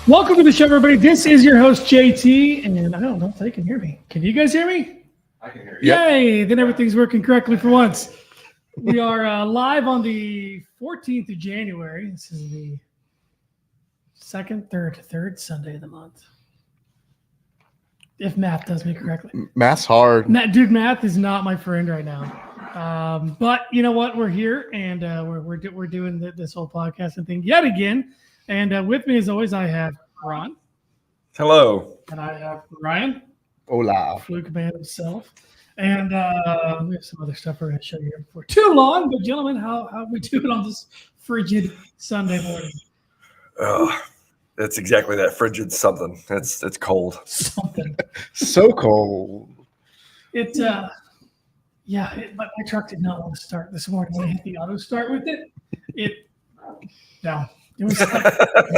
Welcome to the show, everybody. This is your host, JT, and I don't know if they can hear me. Can you guys hear me? I can hear you. Yay! Then everything's working correctly for once. We are live on the 14th of January. This is the third Sunday of the month. If math does me correctly. Math's hard. Dude, math is not my friend right now. But you know what? We're here, and we're doing this whole podcasting thing yet again. And with me, as always, I have Ron. Hello. And I have Ryan. Hola. Fluke man himself. And we have some other stuff we're going to show you here before too long. But gentlemen, how we doing on this frigid Sunday morning? It's exactly that, frigid something. It's cold. Something. So cold. My truck did not want to start this morning. When I hit the auto start with it, no. It was like,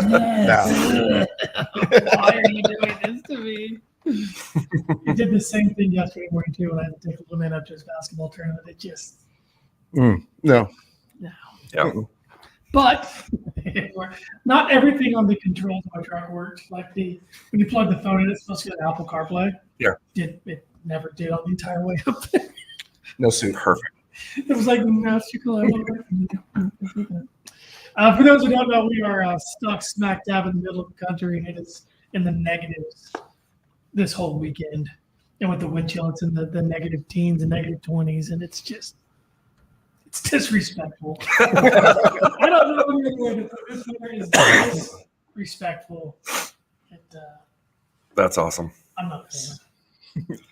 yes. Why are you doing this to me? He did the same thing yesterday morning too when I had to take a little man up to his basketball tournament. It just No. Yeah. But not everything on the controls of my truck worked. Like when you plug the phone in, it's supposed to get Apple CarPlay. Yeah. It never did on the entire way up there. No suit. Perfect. It was like magical. For those who don't know, we are stuck smack dab in the middle of the country, and it is in the negatives this whole weekend. And with the wind chill, it's in the negative teens and negative 20s, and it's disrespectful. I don't know any other way to put it. This weather is disrespectful. That's awesome. I'm not a fan.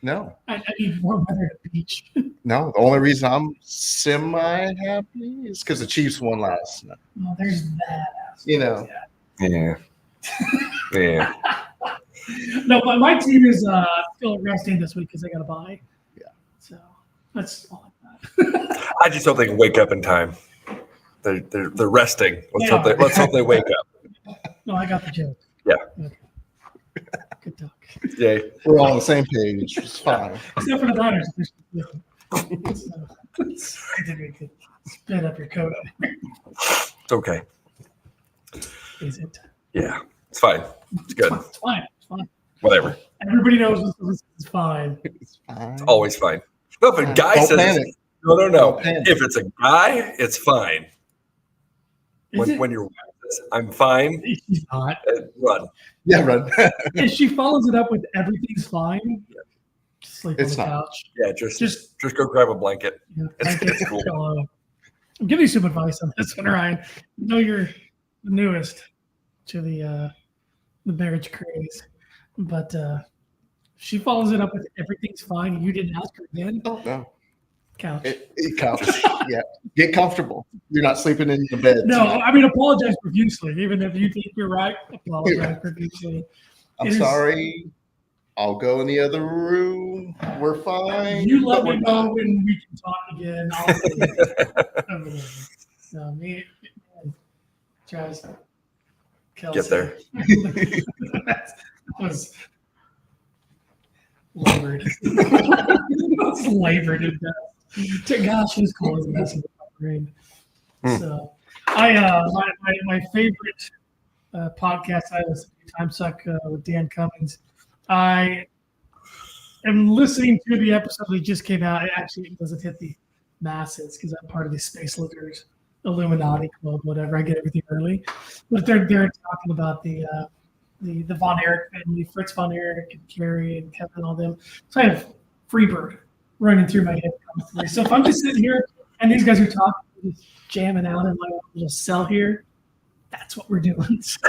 No. I need more weather at the beach. No. The only reason I'm semi-happy is because the Chiefs won last night. Well, there's that aspect. You know. Yeah. Yeah. No, but my team is still resting this week because they got to bye. Yeah. So that's all like that. I just don't think wake up in time. They're resting. Let's hope they wake up. No, I got the joke. Yeah. Okay. Good talk. Yay. We're all on the same page. It's fine. Except for the Niners. Spin up your coat. It's okay. Is it? Yeah. It's fine. It's good. It's fine. It's fine. Whatever. Everybody knows this is fine. It's fine. It's always fine. No, if a guy Don't says panic. no. Don't panic. If it's a guy, it's fine. When your wife says, I'm fine, She's not. run. Yeah, run. And she follows it up with everything's fine. Sleep It's on the not. couch. Yeah, just go grab a blanket. Yeah, It's cool. I'm giving you some advice on this one, Ryan. I know you're the newest to the marriage craze, but she follows it up with everything's fine. You didn't ask her again. Oh, no. Couch. Couch. Yeah. Get comfortable. You're not sleeping in the bed. No, I mean apologize profusely. Even if you think you're right, apologize profusely. I'm sorry. I'll go in the other room. We're fine. You let me know when we can talk again. I'll so me, Travis, Kelsey. Get there. That was labored. It's labored to death. Gosh, his call is messing with my brain. So, my favorite podcast I listen to, Time Suck with Dan Cummings. I am listening to the episode that just came out. It doesn't hit the masses because I'm part of the Space Lookers Illuminati Club, whatever. I get everything early, but they're talking about the Von Erich family, Fritz Von Erich and Carrie and Kevin and all them. So I have Freebird running through my head constantly. So if I'm just sitting here and these guys are talking, just jamming out in my little cell here, that's what we're doing. So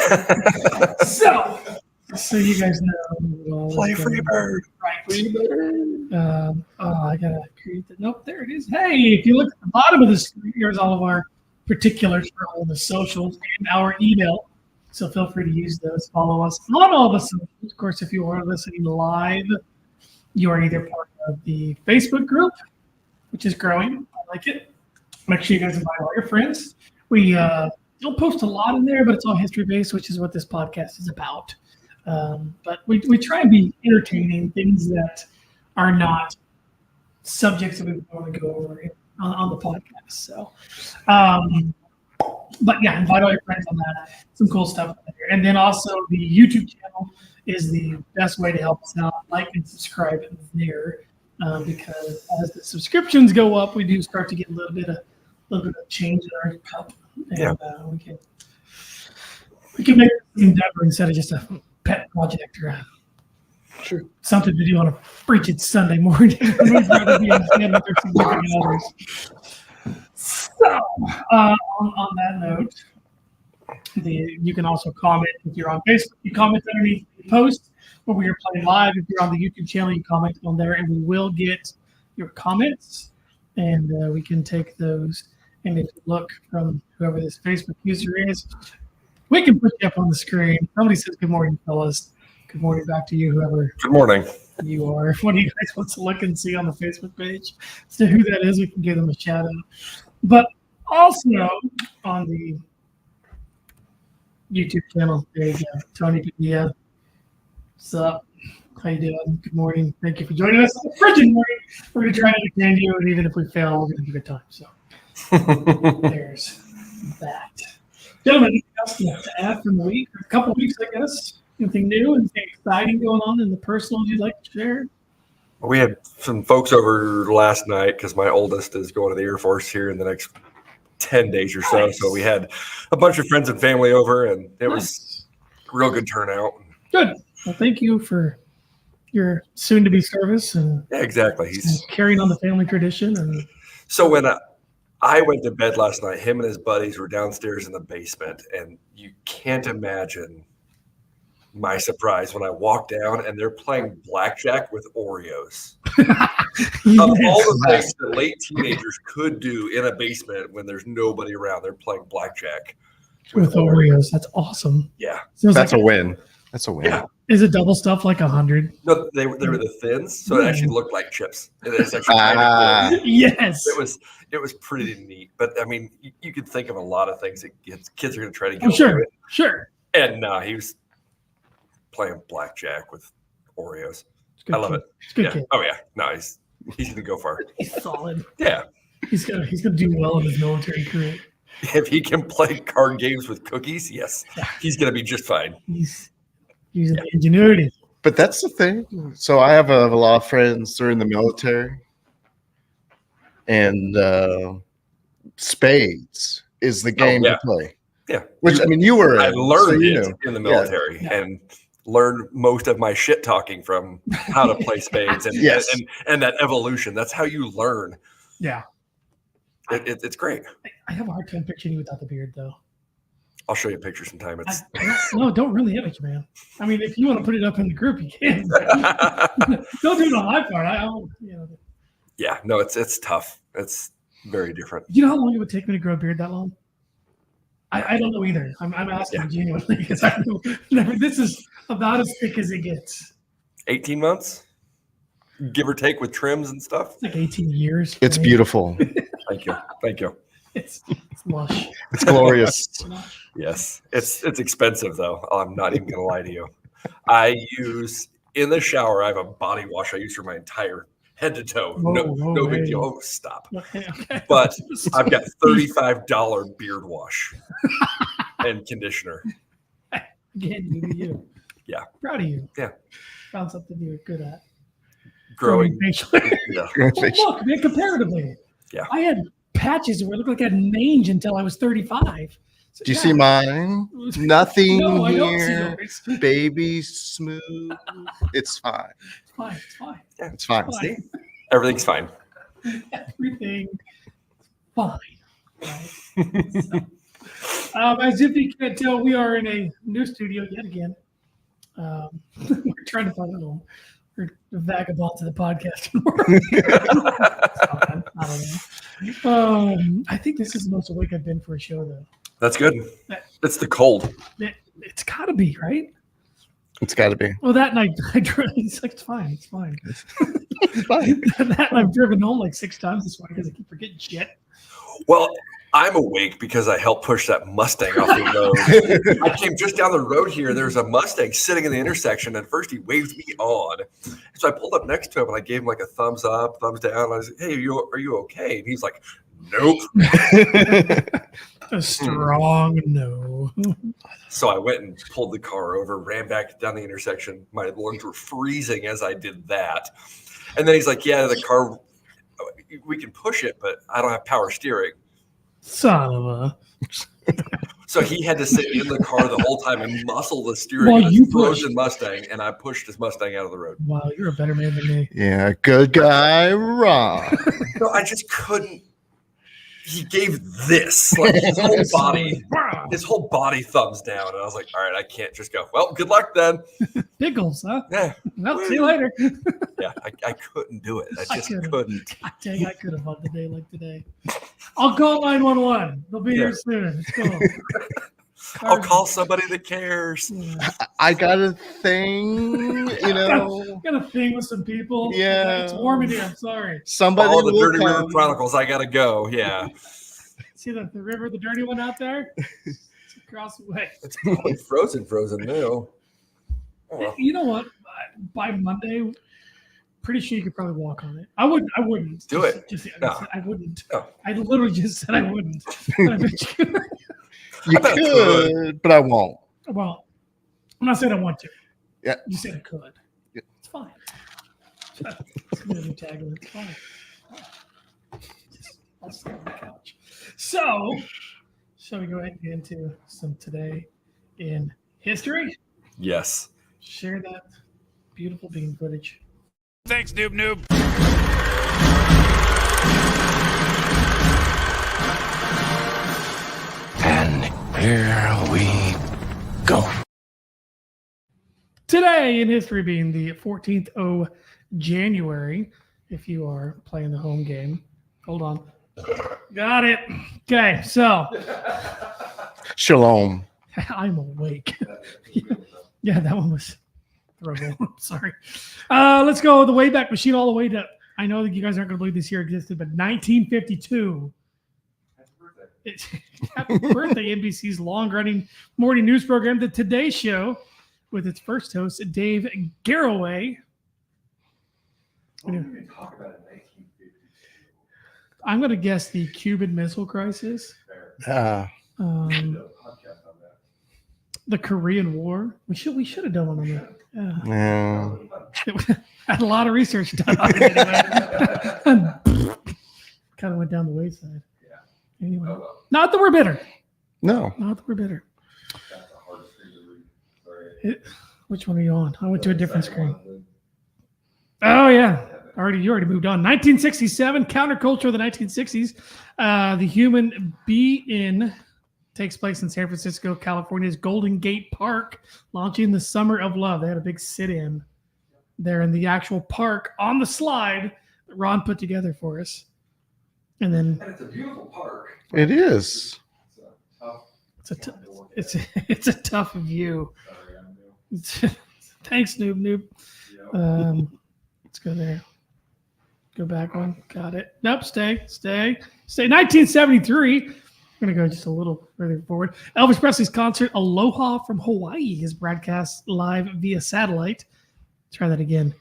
you guys know. Play Freebird. Right. Freebird. I gotta create that. Nope, there it is. Hey, if you look at the bottom of the screen, here's all of our particulars for all the socials and our email. So feel free to use those. Follow us on all the socials. Of course, if you are listening live, you are either part of the Facebook group, which is growing. I like it. Make sure you guys invite all your friends. We don't post a lot in there, but it's all history-based, which is what this podcast is about. But we try and be entertaining, things that are not subjects that we want to go over on the podcast. So But yeah, invite all your friends on that. Some cool stuff there. And then also the YouTube channel is the best way to help us out. Like and subscribe there, because as the subscriptions go up, we do start to get a little bit of change in our cup, and we can make it an endeavor instead of just a pet project or something to do on a frigid Sunday morning. We'd rather be in with our significant others. So, on that note, you can also comment if you're on Facebook. You comment underneath the post where we are playing live. If you're on the YouTube channel, you comment on there, and we will get your comments, and we can take those. And if you look from whoever this Facebook user is, we can put you up on the screen. Somebody says, "Good morning, fellas." Good morning back to you, whoever Good morning. you are. If one of you guys wants to look and see on the Facebook page as to who that is, we can give them a shout out. But also on the YouTube channel, there you go, Tony Padilla. What's up? How you doing? Good morning. Thank you for joining us on the frigid morning. We're going to try to entertain you, and even if we fail, we're going to have a good time. So there's that. Gentlemen, anything else to add from the week? A couple of weeks, I guess. Anything new? Anything exciting going on in the personal you'd like to share? We had some folks over last night because my oldest is going to the Air Force here in the next 10 days or so. Nice. So we had a bunch of friends and family over, and it was a real good turnout. Good. Well, thank you for your soon-to-be service and Yeah, exactly. He's carrying on the family tradition. And so when I went to bed last night, him and his buddies were downstairs in the basement, and you can't imagine my surprise when I walked down and they're playing blackjack with Oreos. Of all the things that late teenagers could do in a basement when there's nobody around, they're playing blackjack with Oreos. That's awesome. Yeah. So That's a win. That's a win. Yeah. Is it double stuff like 100? No, they were the thins, so it actually looked like chips. It's actually kind of cool. Yes. It was pretty neat. But I mean, you could think of a lot of things that kids are going to try to get Oh, away with. sure. And he was playing blackjack with Oreos. I love it. It's a good Yeah. kid. Oh yeah. No, he's gonna go far. He's solid. Yeah. He's gonna do well in his military career. If he can play card games with cookies, yes, he's gonna be just fine. He's using ingenuity. But that's the thing. So I have a lot of friends who are in the military, and spades is the game to play. Yeah. Which I mean, you were. I learned it know. in the military and learned most of my shit talking from how to play spades and and that evolution. That's how you learn. Yeah. It's great. I have a hard time picturing you without the beard, though. I'll show you a picture sometime. It's No, don't really image, man. I mean, if you want to put it up in the group, you can. Don't do it on my part. I won't, Yeah, no, it's tough. It's very different. You know how long it would take me to grow a beard that long? I don't know either. I'm asking genuinely because I know this is about as thick as it gets. 18 months, give or take with trims and stuff. It's like 18 years. It's beautiful. Thank you. It's lush. It's glorious. Yes, it's expensive though. I'm not even gonna lie to you. I use in the shower. I have a body wash I use for my entire head to toe. No big deal. Oh, stop. Okay. But I've got $35 beard wash and conditioner. Again, you do you. Yeah. Proud of you. Yeah. Found something you're good at. Growing. Facially. Yeah. Well, look, man, comparatively. Yeah. I had patches where it looked like I had mange until I was 35. So, Do you see mine? Nothing No, I don't see here. yours. Baby smooth. It's fine. It's fine. It's fine. Yeah, It's fine. See? Everything's fine. Everything fine. Right? So, as if you can't tell, we are in a new studio yet again. We're trying to find a home. We're vagabonds of the podcast. I don't know. I think this is the most awake I've been for a show, though. That's good. It's the cold. It's got to be, right? It's got to be. Well, that night, it's like, it's fine. It's fine. It's fine. That I've driven home like 6 times this morning because I keep forgetting shit. Well, I'm awake because I helped push that Mustang off the road. I came just down the road here. There's a Mustang sitting in the intersection. And first he waved me on. So I pulled up next to him and I gave him like a thumbs up, thumbs down. I was like, hey, are you okay? And he's like, Nope. A strong no. So I went and pulled the car over, ran back down the intersection. My lungs were freezing as I did that. And then he's like, yeah, the car, we can push it, but I don't have power steering. Son of a. So he had to sit in the car the whole time and muscle the steering Well, of you his frozen Mustang, and I pushed his Mustang out of the road. Wow, you're a better man than me. Yeah, good guy, Ron. No, I just couldn't. He gave this, like his whole body thumbs down. And I was like, all right, I can't just go, well, good luck then. Pickles, huh? Yeah. Well, see you later. Yeah, I couldn't do it. I just couldn't. I tell you, I could have loved a day like today. I'll call 911. They'll be here soon. Let's go. I'll call somebody that cares. Yeah. I got a thing, Got a thing with some people. Yeah. It's warm in here. I'm sorry. Somebody All the will Dirty come. River Chronicles. I gotta go. Yeah. See the river, the dirty one out there? It's across the way. It's probably frozen now. Oh. You know what? By Monday, pretty sure you could probably walk on it. I wouldn't. Do it. No. I wouldn't. No. I literally just said I wouldn't. But I bet you could. You could, but I won't. Well, I'm not saying I want to. Yeah. You said I could. Yeah. It's fine. It's a new tagline. It's fine. I'll sit on the couch. So, shall we go ahead and get into some today in history? Yes. Share that beautiful bean footage. Thanks, noob. And here we go. Today in history being the 14th of January, if you are playing the home game. Hold on. Got it. Okay, so. Shalom. I'm awake. Yeah, that one was terrible. Sorry. Let's go the Wayback Machine all the way to, I know that you guys aren't going to believe this year existed, but 1952. Happy birthday, NBC's long-running morning news program, The Today Show, with its first host, Dave Garroway. I'm going to guess the Cuban Missile Crisis. The Korean War. We should have done one on that. Yeah. Had a lot of research done on it anyway. Kind of went down the wayside. Anyway, not that we're bitter. No. Not that we're bitter. Which one are you on? I went to a different screen. Oh yeah, you already moved on. 1967, counterculture of the 1960s. The Human Be-In takes place in San Francisco, California's Golden Gate Park, launching the Summer of Love. They had a big sit-in there in the actual park on the slide that Ron put together for us. And it's a beautiful park. It is. It's a tough view. Thanks, noob. Let's go there. Go back one. Got it. Nope. Stay. 1973. I'm gonna go just a little further forward. Elvis Presley's concert "Aloha from Hawaii" is broadcast live via satellite. Try that again.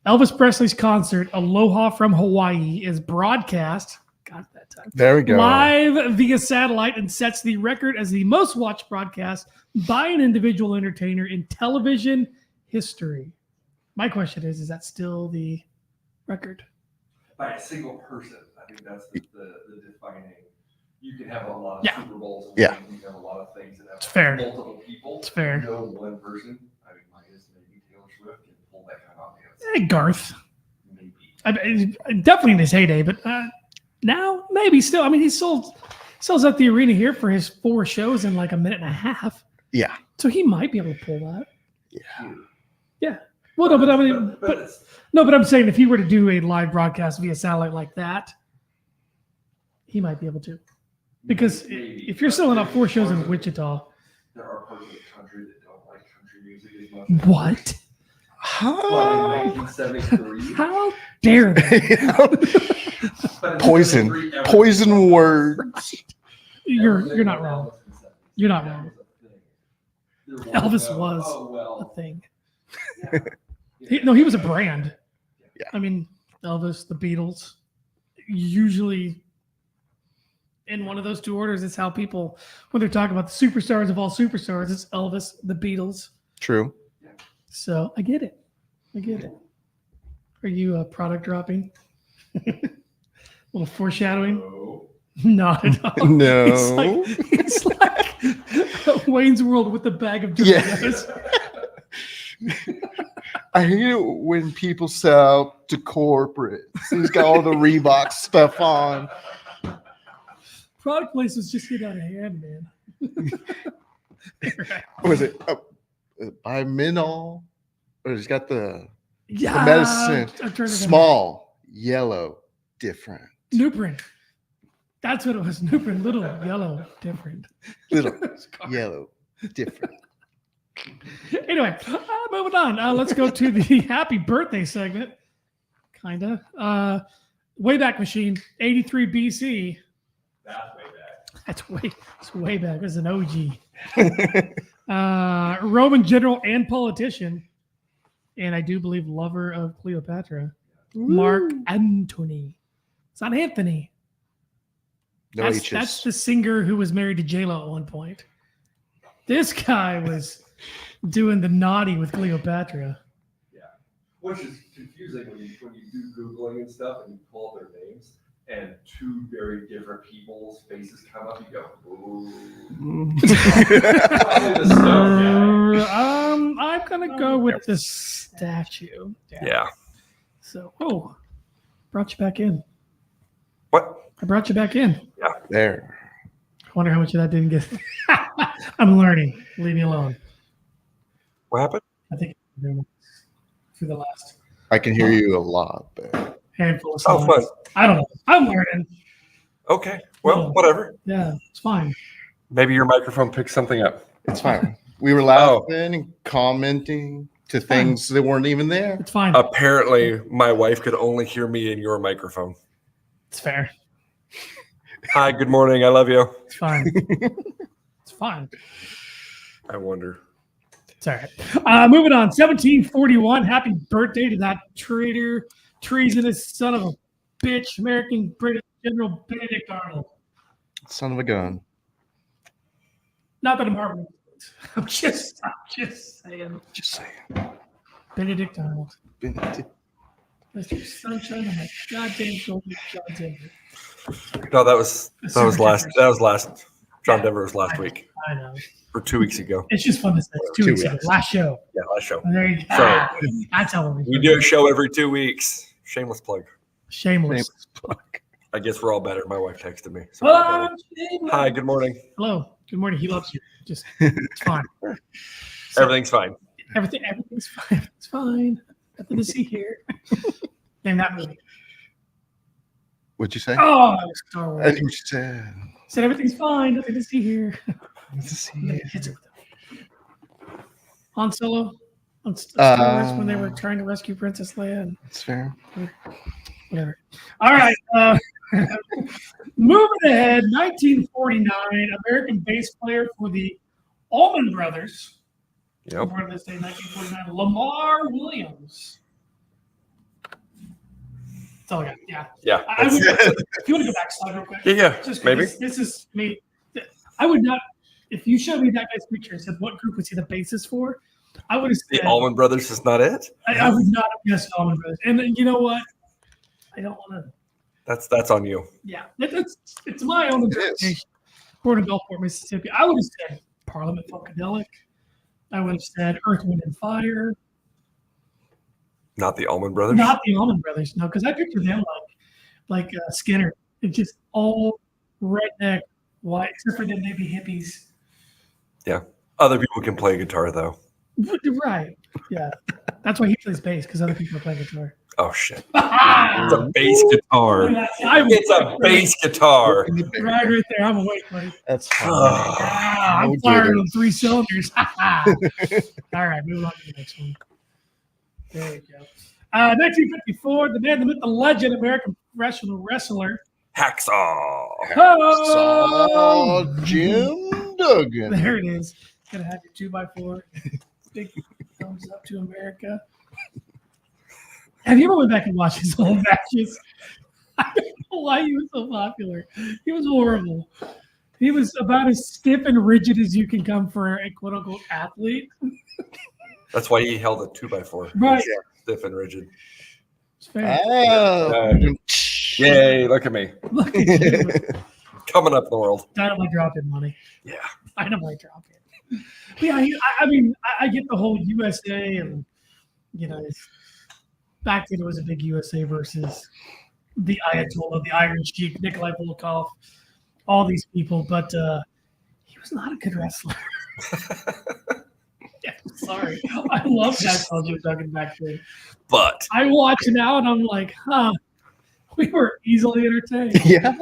Elvis Presley's concert "Aloha from Hawaii" is broadcast. Got that time. There we go. Live via satellite and sets the record as the most watched broadcast by an individual entertainer in television history. My question is that still the record? By a single person. I think that's the defining. You can have a lot of Super Bowls. Yeah. You can have a lot of things that have It's fair. multiple people. It's fair. No one person. I mean, minus maybe Taylor Swift can pull that kind of audience. Garth. Maybe. Definitely in his heyday, but now maybe still. I mean, he sells at the arena here for his 4 shows in like a minute and a half. Yeah. So he might be able to pull that. Yeah. Yeah. Well, no, but I mean, but I'm saying if he were to do a live broadcast via satellite like that, he might be able to. Because if you're selling out 4 shows in Wichita, there are parts of the country that don't like country music as much. What? Well, in 1973. How dare they? Poison words. You're not wrong. You're not wrong. Elvis was a thing. He was a brand. Yeah. I mean, Elvis, the Beatles, usually in one of those two orders. It's how people, when they're talking about the superstars of all superstars, it's Elvis, the Beatles. True. So I get it. Are you product dropping? A little foreshadowing? No. Not at all. No. It's like Wayne's World with the bag of Doritos. I hate it when people sell to corporate. He's got all the Reebok stuff on. Product places just get out of hand, man. Right. Was it Biminol? Or he's got the Yeah, medicine. I'm trying to Small, yellow, different. Nuprin. That's what it was. Nuprin, little, yellow, different. Little, yellow, different. Anyway, moving on. Let's go to the happy birthday segment. Kinda. Wayback Machine, 83 BC. That's way back. It's way back. It's an OG. Roman general and politician, and I do believe lover of Cleopatra, Mark Antony. It's not Anthony. No that's, H's. that's the singer who was married to J-Lo at one point. This guy was doing the naughty with Cleopatra. Yeah, which is confusing when you do Googling and stuff and you pull up their names and two very different people's faces come up. You go, ooh. Probably the stone guy. I'm gonna go with the statue. Yeah. So, brought you back in. What? I brought you back in. There. I wonder how much of that didn't get. I'm learning. Leave me alone. What happened? I think through the last I can hear you a lot better. handful of Oh, songs. fun. I don't know. I'm learning. Okay. Well, whatever. Yeah, it's fine. Maybe your microphone picked something up. It's fine. We were laughing and commenting to things that weren't even there. It's fine. Apparently, my wife could only hear me in your microphone. It's fair. Hi, good morning. I love you. It's fine. It's fine. I wonder. It's all right. Moving on. 1741. Happy birthday to that traitor, treasonous son of a bitch, American British General Benedict Arnold. Son of a gun. Not that I'm harming. I'm just saying. Just saying. Benedict Arnold. Benedict. Mr. Sunshine on my goddamn shoulder, John Denver. No, that was last. John Denver was last week I know. or 2 weeks ago. It's just fun to say. It's 2 weeks ago. Last show. Yeah, last show. There you go. So- That's how we We do a show every 2 weeks. Shameless plug. Shameless. I guess we're all better. My wife texted me. So Well, we're better. I'm shameless. Hi, good morning. Hello. Good morning. He loves you. Just it's fine. So, Everything's fine. everything's fine. It's fine. Nothing to see here. Name that movie. What'd you say? Oh, Star I Wars. think you said. Said everything's fine. Nothing to see here. Let's see. And then it hits it with it. Han Solo on Star Wars when they were trying to rescue Princess Leia. And It's fair. whatever. All right. Moving ahead, 1949, American bass player for the Allman Brothers. Yep. Born this day, 1949, Lamar Williams. That's all I got. Yeah. Yeah. I would, if you want to go back slide real quick. Yeah. Just Maybe. This is me. I would not, if you showed me that guy's picture and said, what group was he the bassist for? I would have The said, Allman Brothers is not it. I would not have guessed Allman Brothers. And then, you know what? I don't want to. That's on you. Yeah, it's my own interpretation. Born in Gulfport, Mississippi. I would have said Parliament Funkadelic. I would have said Earth, Wind, and Fire. Not the Allman Brothers. Not the Allman Brothers, no, because I picture them like Skinner. It's just all redneck, white, except for them maybe hippies. Yeah. Other people can play guitar though. Right. Yeah. That's why he plays bass, because other people are playing guitar. Oh shit! It's a bass guitar. It's a bass guitar. Right there. I'm awake, buddy. That's fine. I'm firing on 3 cylinders. All right, move on to the next one. There you go. 1954, the man, the myth, the legend, American professional wrestler. Hacksaw. Saw Jim Duggan. There it is. Gonna have your 2x4. Big thumbs up to America. Have you ever went back and watched his old matches? I don't why he was so popular. He was horrible. He was about as stiff and rigid as you can come for a quote unquote athlete. That's why he held a 2x4. Right. Stiff and rigid. It's fair. Oh. Yay, look at me. Look at you. Coming up in the world. Dynamite dropping money. Yeah. Dynamite dropping. But yeah, I mean, I get the whole USA and, back then it was a big USA versus the Ayatollah, the Iron Sheik, Nikolai Volkov, all these people, but he was not a good wrestler. Yeah, sorry. I love that Joe Duggan back then. But I watch now and I'm like, we were easily entertained. Yeah.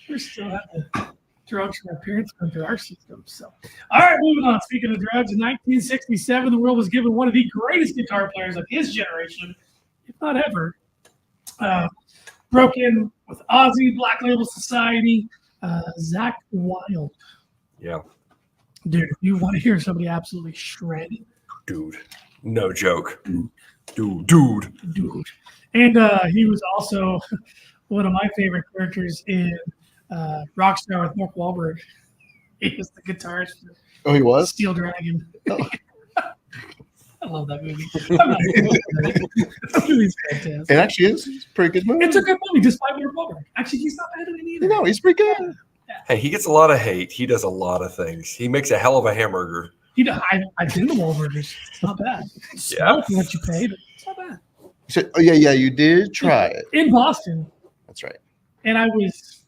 We're still at the drugs from our parents going through our system. So, all right, moving on. Speaking of drugs, in 1967, the world was given one of the greatest guitar players of his generation, if not ever. Broke in with Ozzy, Black Label Society, Zakk Wylde. yeah, Dude, if you want to hear somebody absolutely shred, dude, no joke. Dude. And he was also one of my favorite characters in Rockstar with Mark Wahlberg. He was the guitarist for Oh, he was? Steel Dragon. Oh. I love that movie. I'm not that movie's fantastic. It actually is. It's a pretty good movie. It's a good movie, despite Mark Wahlberg. Actually, he's not bad in it either. No, he's pretty good. Hey, he gets a lot of hate. He does a lot of things. He makes a hell of a hamburger. I've been to Wahlburgers. It's not bad. It's Yeah. small for what you pay, but it's not bad. You said, oh, yeah, you did try it. In Boston, That's right. and I was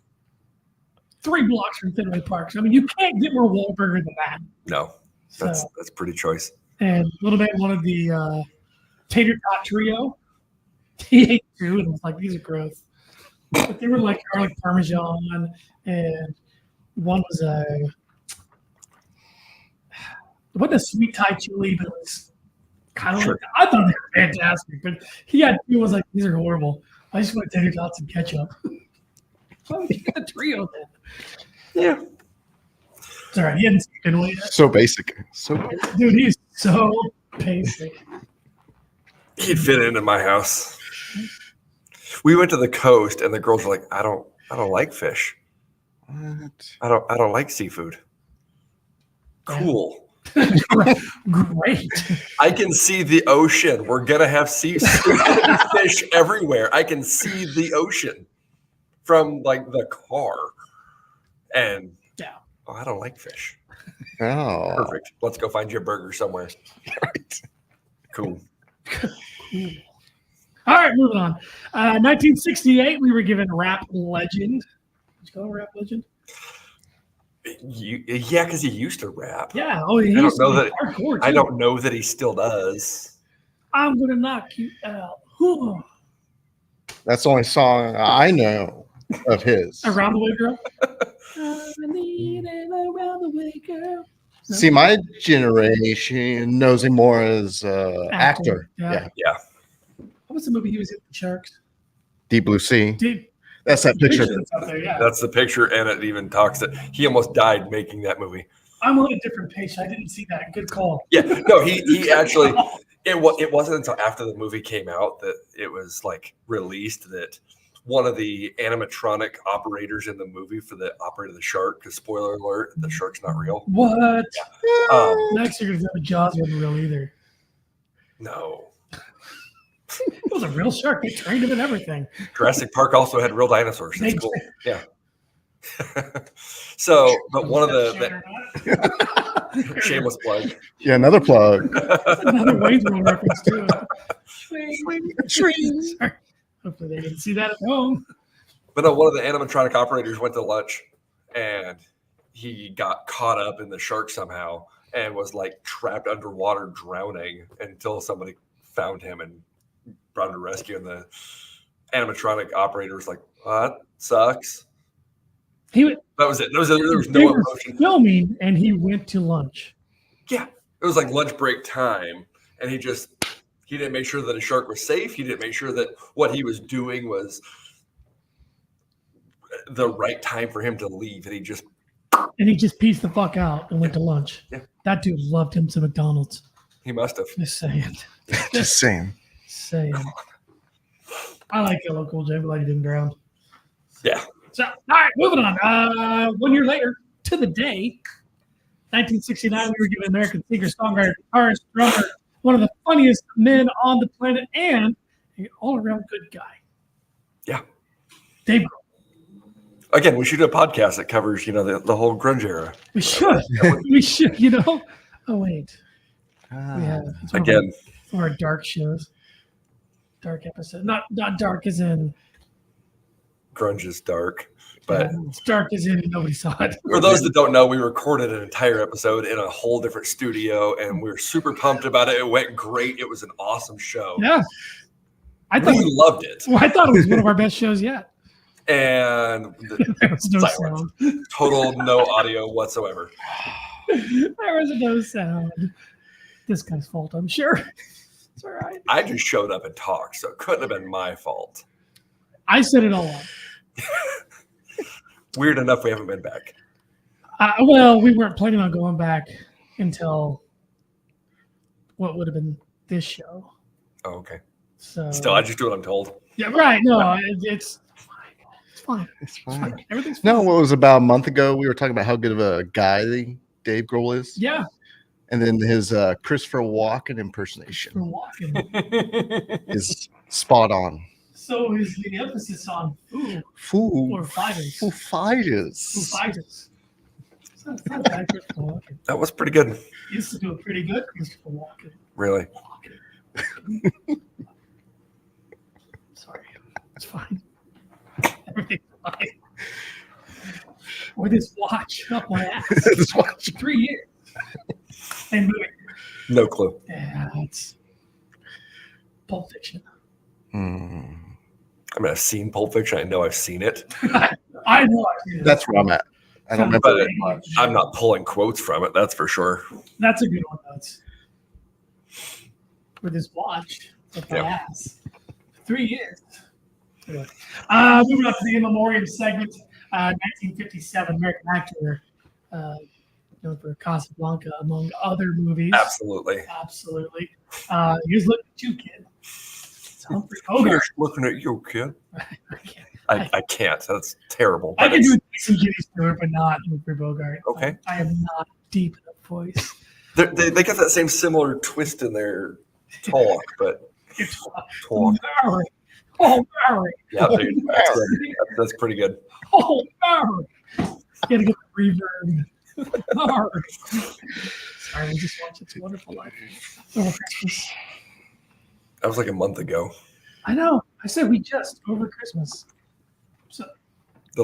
3 blocks from Fenway Park. So, I mean, you can't get more Wahlburger than that. No, So, that's pretty choice. and Little Man wanted the tater tot trio. He ate 2 and was like, these are gross. But they were like garlic parmesan, and one was it wasn't a sweet Thai chili, but it was kind of like, I thought they were fantastic. But he was like, these are horrible. I just want tater tots and ketchup. So you got a trio then. Yeah. It's all right. He hadn't seen Fenway yet. So basic. So basic. Dude, he's so basic. He'd fit into my house. We went to the coast, and the girls were like, "I don't like fish. What? I don't like seafood." Cool. Great. I can see the ocean. We're gonna have fish everywhere. I can see the ocean from like the car, and Yeah. I don't like fish. Oh. Perfect. Let's go find you a burger somewhere. Right. Cool. All right, moving on. 1968, we were given Rap Legend. Did you call him Rap Legend? Yeah, because he used to rap. Yeah. Oh, he I don't used to know be that. hardcore, I too. don't know that he still does. I'm gonna knock you out. Whew. That's the only song I know of his. Around the Way Girl. I need an Around the Way Girl. No? See, my generation knows him more as actor. Yeah. Yeah. What was the movie he was in? The Sharks. Deep Blue Sea. Dude, That's that picture. that's up there, yeah. That's the picture, and it even talks that he almost died making that movie. I'm on a different page. I didn't see that. Good call. Yeah, no, he actually. It wasn't until after the movie came out that it was like released that one of the animatronic operators in the movie for the operator of the shark. Because spoiler alert, the shark's not real. What? Next, Next you're gonna tell me Jaws wasn't real either. no. It was a real shark. They trained him and everything. Jurassic Park also had real dinosaurs. That's They- cool. Yeah. So, but one of the shameless plug. Yeah, another plug. That's another Wayne's World reference too. Trees. Hopefully they didn't see that at home. But no, one of the animatronic operators went to lunch, and he got caught up in the shark somehow and was like trapped underwater, drowning until somebody found him and brought him to rescue. And the animatronic operator was like, "That sucks." That was it. There was they no were emotion. filming and he went to lunch. Yeah, it was like lunch break time, and he didn't make sure that a shark was safe. He didn't make sure that what he was doing was the right time for him to leave, and he just pieced the fuck out and went to lunch. Yeah. That dude loved him some McDonald's. he must have. Just saying. Just saying. Saying. I like Yellow Cool J, but I didn't drown. Yeah. So, all right, moving on. 1 year later, to the day, 1969, we were given American singer, songwriter, guitarist, drummer, one of the funniest men on the planet, and an all-around good guy. Yeah. Dave Grohl. Again, we should do a podcast that covers, the whole grunge era. We should. We should, Oh, wait. Yeah. Again. One of our dark shows. Dark episode. Not dark as in... Grunge is dark. But it's dark as in nobody saw it. For those that don't know, we recorded an entire episode in a whole different studio, and we were super pumped about it. It went great. It was an awesome show. Yeah. I really loved it. Well, I thought it was one of our best shows yet. And there was no sound. Total no audio whatsoever. There was no sound. This guy's fault, I'm sure. It's all right. I just showed up and talked, so it couldn't have been my fault. I set it all up. Weird enough, we haven't been back. Well, we weren't planning on going back until what would have been this show. Oh, okay. So still, I just do what I'm told. Yeah, right. No, it's fine. It's fine. Everything's fine. No, what was about a month ago? We were talking about how good of a guy Dave Grohl is. Yeah. And then his Christopher Walken impersonation For walking. is spot on. So is the emphasis on Foo or fighters? Foo Fighters. Foo Fighters. Sounds bad, Christopher Walken. That was pretty good. He used to do it pretty good, Christopher Walken. Really? Sorry, it's fine. Everything's fine. With his watch up my ass. This watch. 3 years. And moving. No clue. Yeah, it's Pulp Fiction. I mean, I've seen Pulp Fiction. I know I've seen it. I know I've seen it. That's where I'm at. I don't remember But that much. I'm not pulling quotes from it. That's for sure. That's a good one, though. It's with his watch up my ass. 3 years. Anyway. Moving on to the in memoriam segment. 1957 American actor, known for Casablanca, among other movies. Absolutely. Absolutely. He was looking at you, kid. It's Humphrey Bogart. Looking at you, kid. I can't. I can't. That's terrible. I can do a decent Jimmy Stewart, but not Humphrey Bogart. Okay. I am not deep enough voice. They got that same similar twist in their talk, but Oh, Barry. Oh, Barry. Yeah, dude. That's pretty good. Oh, Barry. Gotta get the reverb. Barry. Sorry, we just watched It's a Wonderful Life over Christmas. That was like a month ago. I know. I said we just over Christmas. So The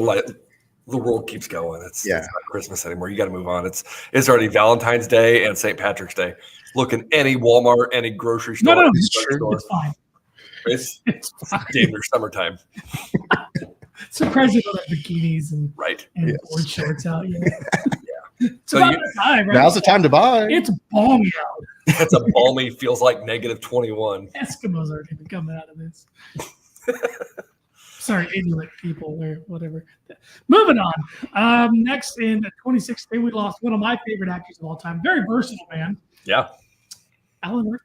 world keeps going. It's Yeah. not Christmas anymore. You got to move on. It's already Valentine's Day and St. Patrick's Day. Look in any Walmart, any grocery store. no, it's drug true. store. it's fine. It's It's fine. damn near summertime. Surprised they don't have bikinis and Right. Yes. board shorts out yet. It's So about you- that time, right? Now's the time to buy. It's balmy out. It's a balmy, feels like -21. Eskimos aren't even coming out of this. Sorry, Inuit people or whatever. Moving on. Next in 2016, we lost one of my favorite actors of all time. Very versatile man. Yeah. Alan Rickman.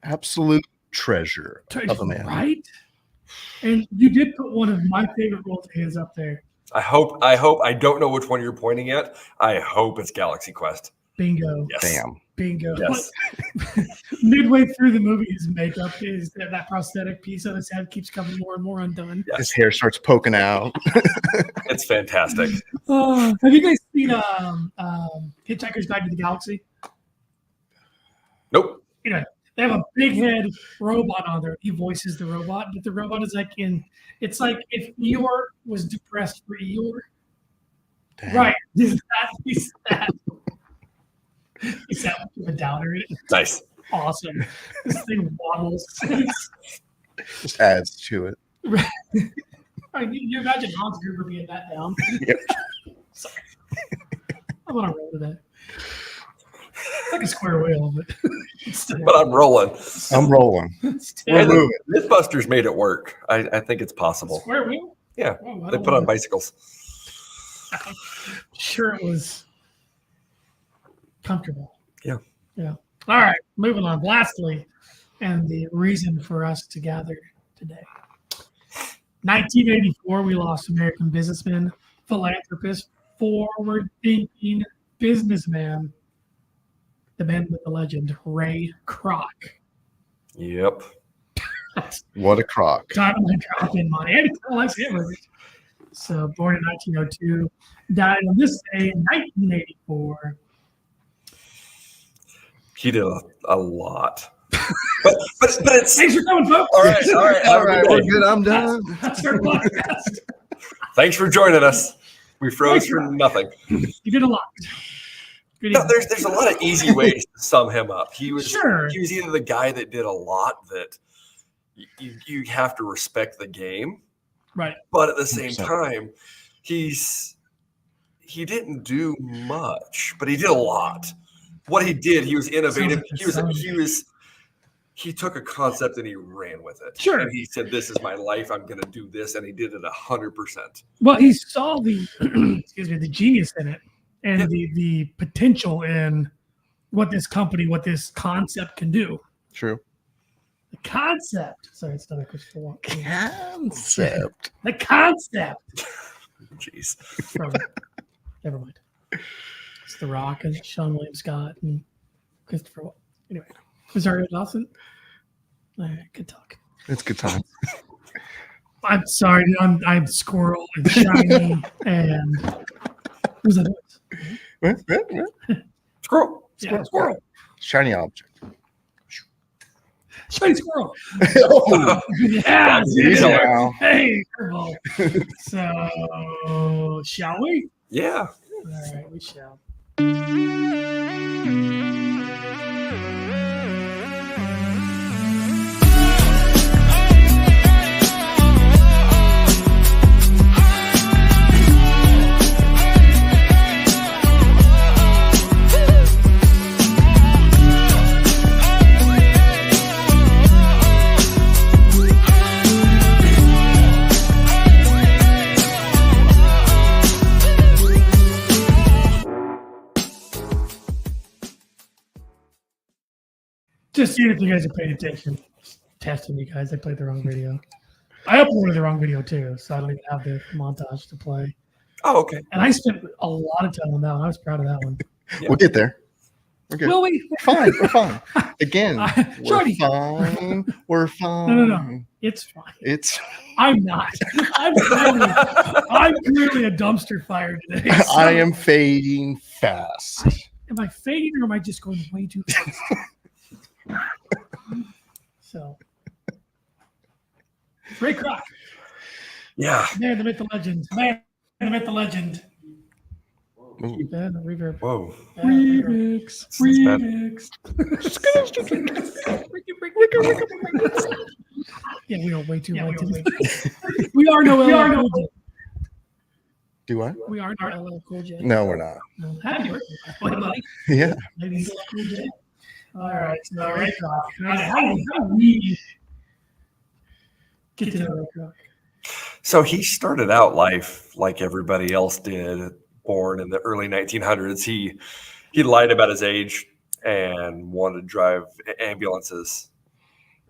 Absolute treasure of a man. Right? And you did put one of my favorite roles of his up there. I hope I don't know which one you're pointing at. I hope it's Galaxy Quest. Bingo. Yes. Bam. Bingo. Yes. Midway through the movie, his makeup is that prosthetic piece on his head keeps coming more and more undone. Yes. His hair starts poking out. It's fantastic. Have you guys seen Hitchhiker's Guide to the Galaxy? Nope. Anyway, they have a big head robot on there. He voices the robot, but the robot is it's like if Eeyore was depressed for Eeyore. Damn. Right. He's that much of a downer. It's Nice. awesome. This thing waddles. Just adds to it. Right, you imagine Hans Gruber being that down. Yep. Sorry. I'm on a roll today. It's like a square wheel, but still. But I'm rolling. I'm rolling. Still. We're moving. Mythbusters made it work. I think it's possible. Square wheel? Yeah. Oh, I They don't put on know. bicycles. Sure, it was comfortable. Yeah. Yeah. All right, moving on. Lastly, and the reason for us to gather today. 1984, we lost American businessman, philanthropist, forward-thinking businessman, the man with the legend, Ray Kroc. Yep. What a crock. Dynamite dropping money. And he likes hamburgers. So born in 1902, died on this day in 1984. He did a lot. But it's Thanks for coming, folks. all right. All right, we're good. I'm done. That's our podcast. Thanks for joining us. We froze for nothing. You did a lot. Good No, evening. there's a lot of easy ways to sum him up. He was Sure. he was either the guy that did a lot that you have to respect the game, Right. but at the same 100%. time, he didn't do much, but he did a lot. What he did, he was innovative. He took a concept and he ran with it. Sure. And he said, "This is my life. I'm going to do this," and he did it 100%. Well, he saw the the genius in it and the potential in what this concept can do. True. The concept. Sorry, it's not a Christopher Walken. Concept. The concept. Jeez. Never mind. It's The Rock and Sean William Scott and Christopher Walken. Anyway, Rosario Dawson. All right, good talk. It's good time. I'm sorry, I'm Squirrel and Shiny and who's that? Squirrel. Yeah, Squirrel. Shiny object. Shiny Squirrel. Oh, Yeah. yeah. Hey, curveball. So, shall we? Yeah. All right, we shall. Just seeing if you guys are paying attention. Just testing you guys. I played the wrong video. I uploaded the wrong video too, so I don't even have the montage to play. Oh, okay. And I spent a lot of time on that one. I was proud of that one. We'll get there. We're good. Will we? We're fine. We're fine. Again, we're Shorty. fine. We're fine. No. It's fine. It's. I'm not. I'm clearly a dumpster fire today. So I am fading fast. Am I fading or am I just going way too fast? So, Ray Kroc, Yeah. man, the myth, the legend, man, the myth, the legend. Yeah, the reverb. Whoa. Remix. Yeah, we are way too late. We are no LL Cool J. Do what? We are no LL Cool J. No, we're not. No. Happy birthday, buddy. Yeah. Ladies LL Cool J. All right, so Ray Kroc. How do we get to know Ray Kroc? So he started out life like everybody else did, born in the early 1900s. He lied about his age and wanted to drive ambulances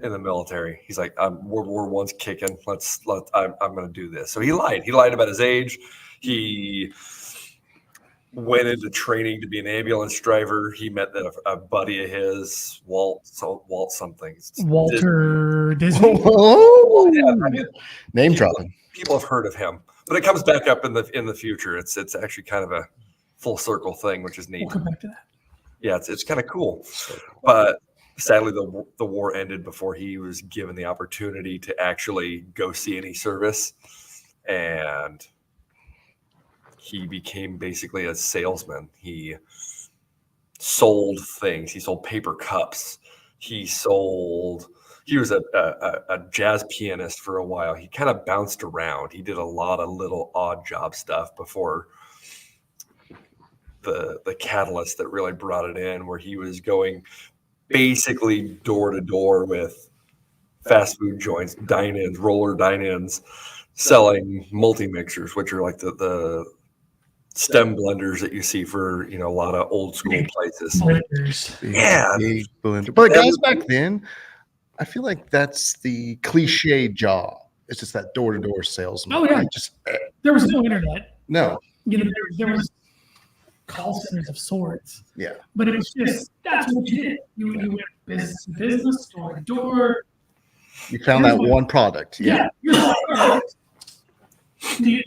in the military. He's like, World War I's kicking. I'm going to do this. So he lied. He lied about his age. He went into training to be an ambulance driver. He met a buddy of his, Walt something. Walter Disney. Oh, Yeah, I mean, name dropping. people have heard of him, but it comes back up in the future. It's actually kind of a full circle thing, which is neat. We'll come back to that. Yeah, it's kind of cool. But sadly, the war ended before he was given the opportunity to actually go see any service, and he became basically a salesman. He sold things. He sold paper cups. He was a jazz pianist for a while. He kind of bounced around. He did a lot of little odd job stuff before the catalyst that really brought it in, where he was going basically door to door with fast food joints, dine-ins, roller dine-ins, selling multi-mixers, which are like the stem blenders that you see for a lot of old school places. Blenders. Yeah. Big blender. But guys back then, I feel like that's the cliche job It's just that door-to-door salesman. Oh, yeah. Just There was no internet. no. You know, there was call centers of sorts. Yeah. But it was just, that's what you did. You went business to business, door to door. You found that one product. Yeah. You're like, all right. Do you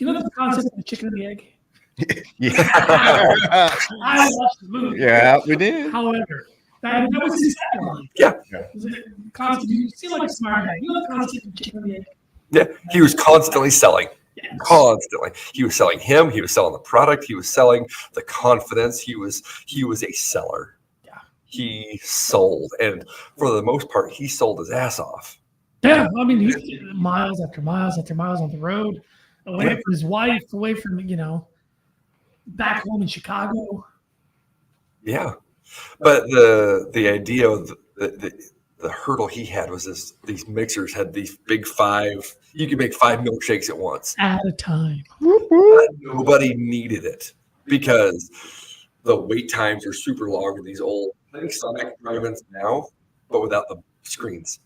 know the concept of the chicken and the egg? Yeah. I watched the movie. Yeah, we did. However, that was his tagline. Yeah. Concept, you seem like a smart guy. You know the concept of chicken and the egg? Yeah, he was constantly selling. Yes. Constantly. He was selling him. He was selling the product. He was selling the confidence. He was a seller. Yeah. He sold. And for the most part, he sold his ass off. Yeah, I mean, he's miles after miles after miles on the road, away from his wife, away from, back home in Chicago. Yeah. But the idea of the hurdle he had was these mixers had these big 5. You could make 5 milkshakes at once. At a time. But nobody needed it because the wait times are super long in these old Sonic drive-ins now, but without the screens.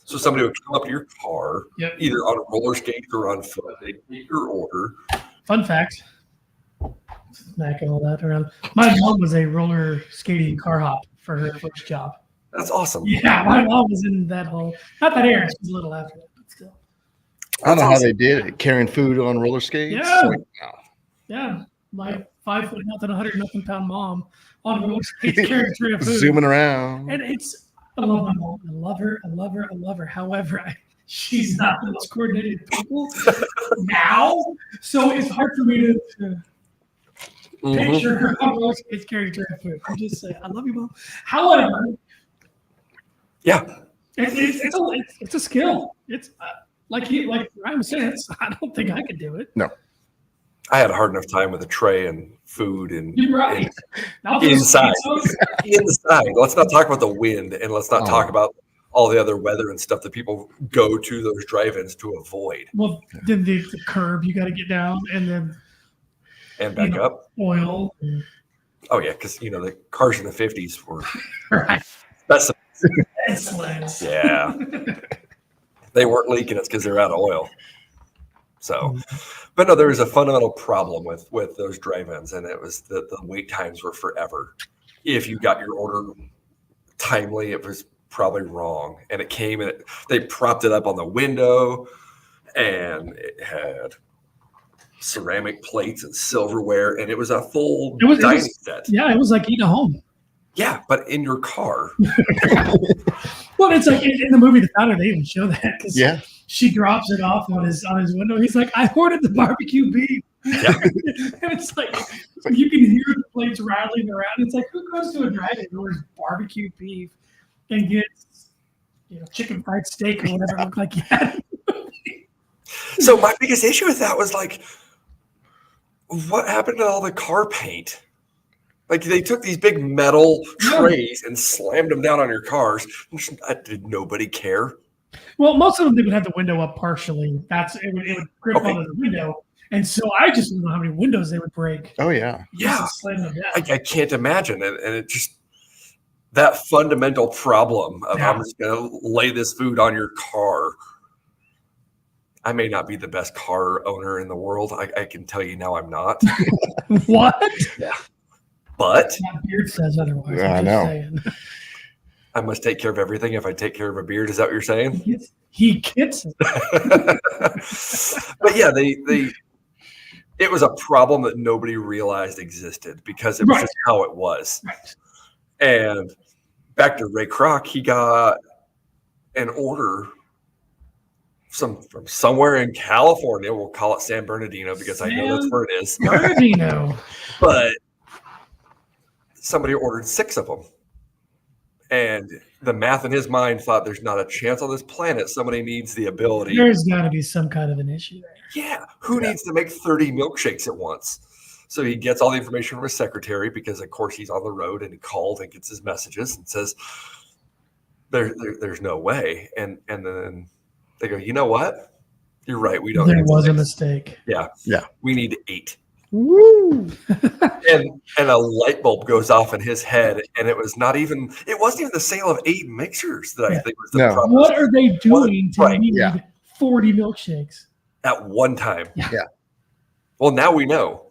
So somebody would come up to your car, either on roller skates or on foot. They'd take your order. Fun fact. Smacking all that around. My mom was a roller skating car hop for her first job. That's awesome. Yeah, my mom was in that whole, not that era, she was a little after that, but still. I don't know how they did it. Carrying food on roller skates. Yeah. Like, Yeah, my 5 foot nothing, 100 nothing pound mom on roller skates carrying a tray of food. zooming around. And I love my mom. I love her. I love her. I love her. However, she's not the most coordinated people now. So it's hard for me to picture her on roller skates carrying a tray of food. I just say, I love you, Mom. However, Yeah. it's a skill. It's like Ryan was saying, I don't think I could do it. No. I had a hard enough time with a tray and food and You're right. inside. Inside. Let's not talk about the wind and let's not talk about all the other weather and stuff that people go to those drive-ins to avoid. Well, then the curb you got to get down and then back up. Oil. Oh yeah, because the cars in the 50s were Right. that's Excellent. yeah. They weren't leaking. It's because they're out of oil. So, but no, there was a fundamental problem with those drive-ins, and it was that the wait times were forever. If you got your order timely, it was probably wrong, and it came and they propped it up on the window, and it had ceramic plates and silverware, and it was a full dining set. Yeah, it was like eating a home. Yeah, but in your car. Well, it's like in the movie The Founder, they even show that because she drops it off on his window. He's like, I ordered the barbecue beef. Yeah. And it's like you can hear the plates rattling around. It's like, who goes to a drive-in and orders barbecue beef and gets chicken fried steak or whatever it looked like? Yeah. So my biggest issue with that was like, what happened to all the car paint? Like they took these big metal trays and slammed them down on your cars. Did nobody care? Well, most of them, they would have the window up partially. It would grip onto the window. And so I just don't know how many windows they would break. Oh, yeah. Yeah. Slam them down. I can't imagine it. And it just, that fundamental problem of I'm just going to lay this food on your car. I may not be the best car owner in the world. I can tell you now I'm not. What? Yeah. But my beard says otherwise. Yeah, I know. I must take care of everything if I take care of a beard. Is that what you're saying? He gets it. But yeah, it was a problem that nobody realized existed because it was just how it was. Right. And back to Ray Kroc, he got an order from somewhere in California. We'll call it San Bernardino because I know that's where it is. Bernardino. But somebody ordered 6 of them. And the math in his mind thought there's not a chance on this planet somebody needs the ability. There's got to be some kind of an issue there. Yeah. Who needs to make 30 milkshakes at once? So he gets all the information from his secretary because, of course, he's on the road and he called and gets his messages and says, there's no way. And then they go, you know what? You're right. We don't. There was a mistake. Yeah. Yeah. We need 8. Woo! and a light bulb goes off in his head, and it wasn't even the sale of 8 mixers that I think was the problem. What are they doing to need 40 milkshakes at one time. Yeah. Well, now we know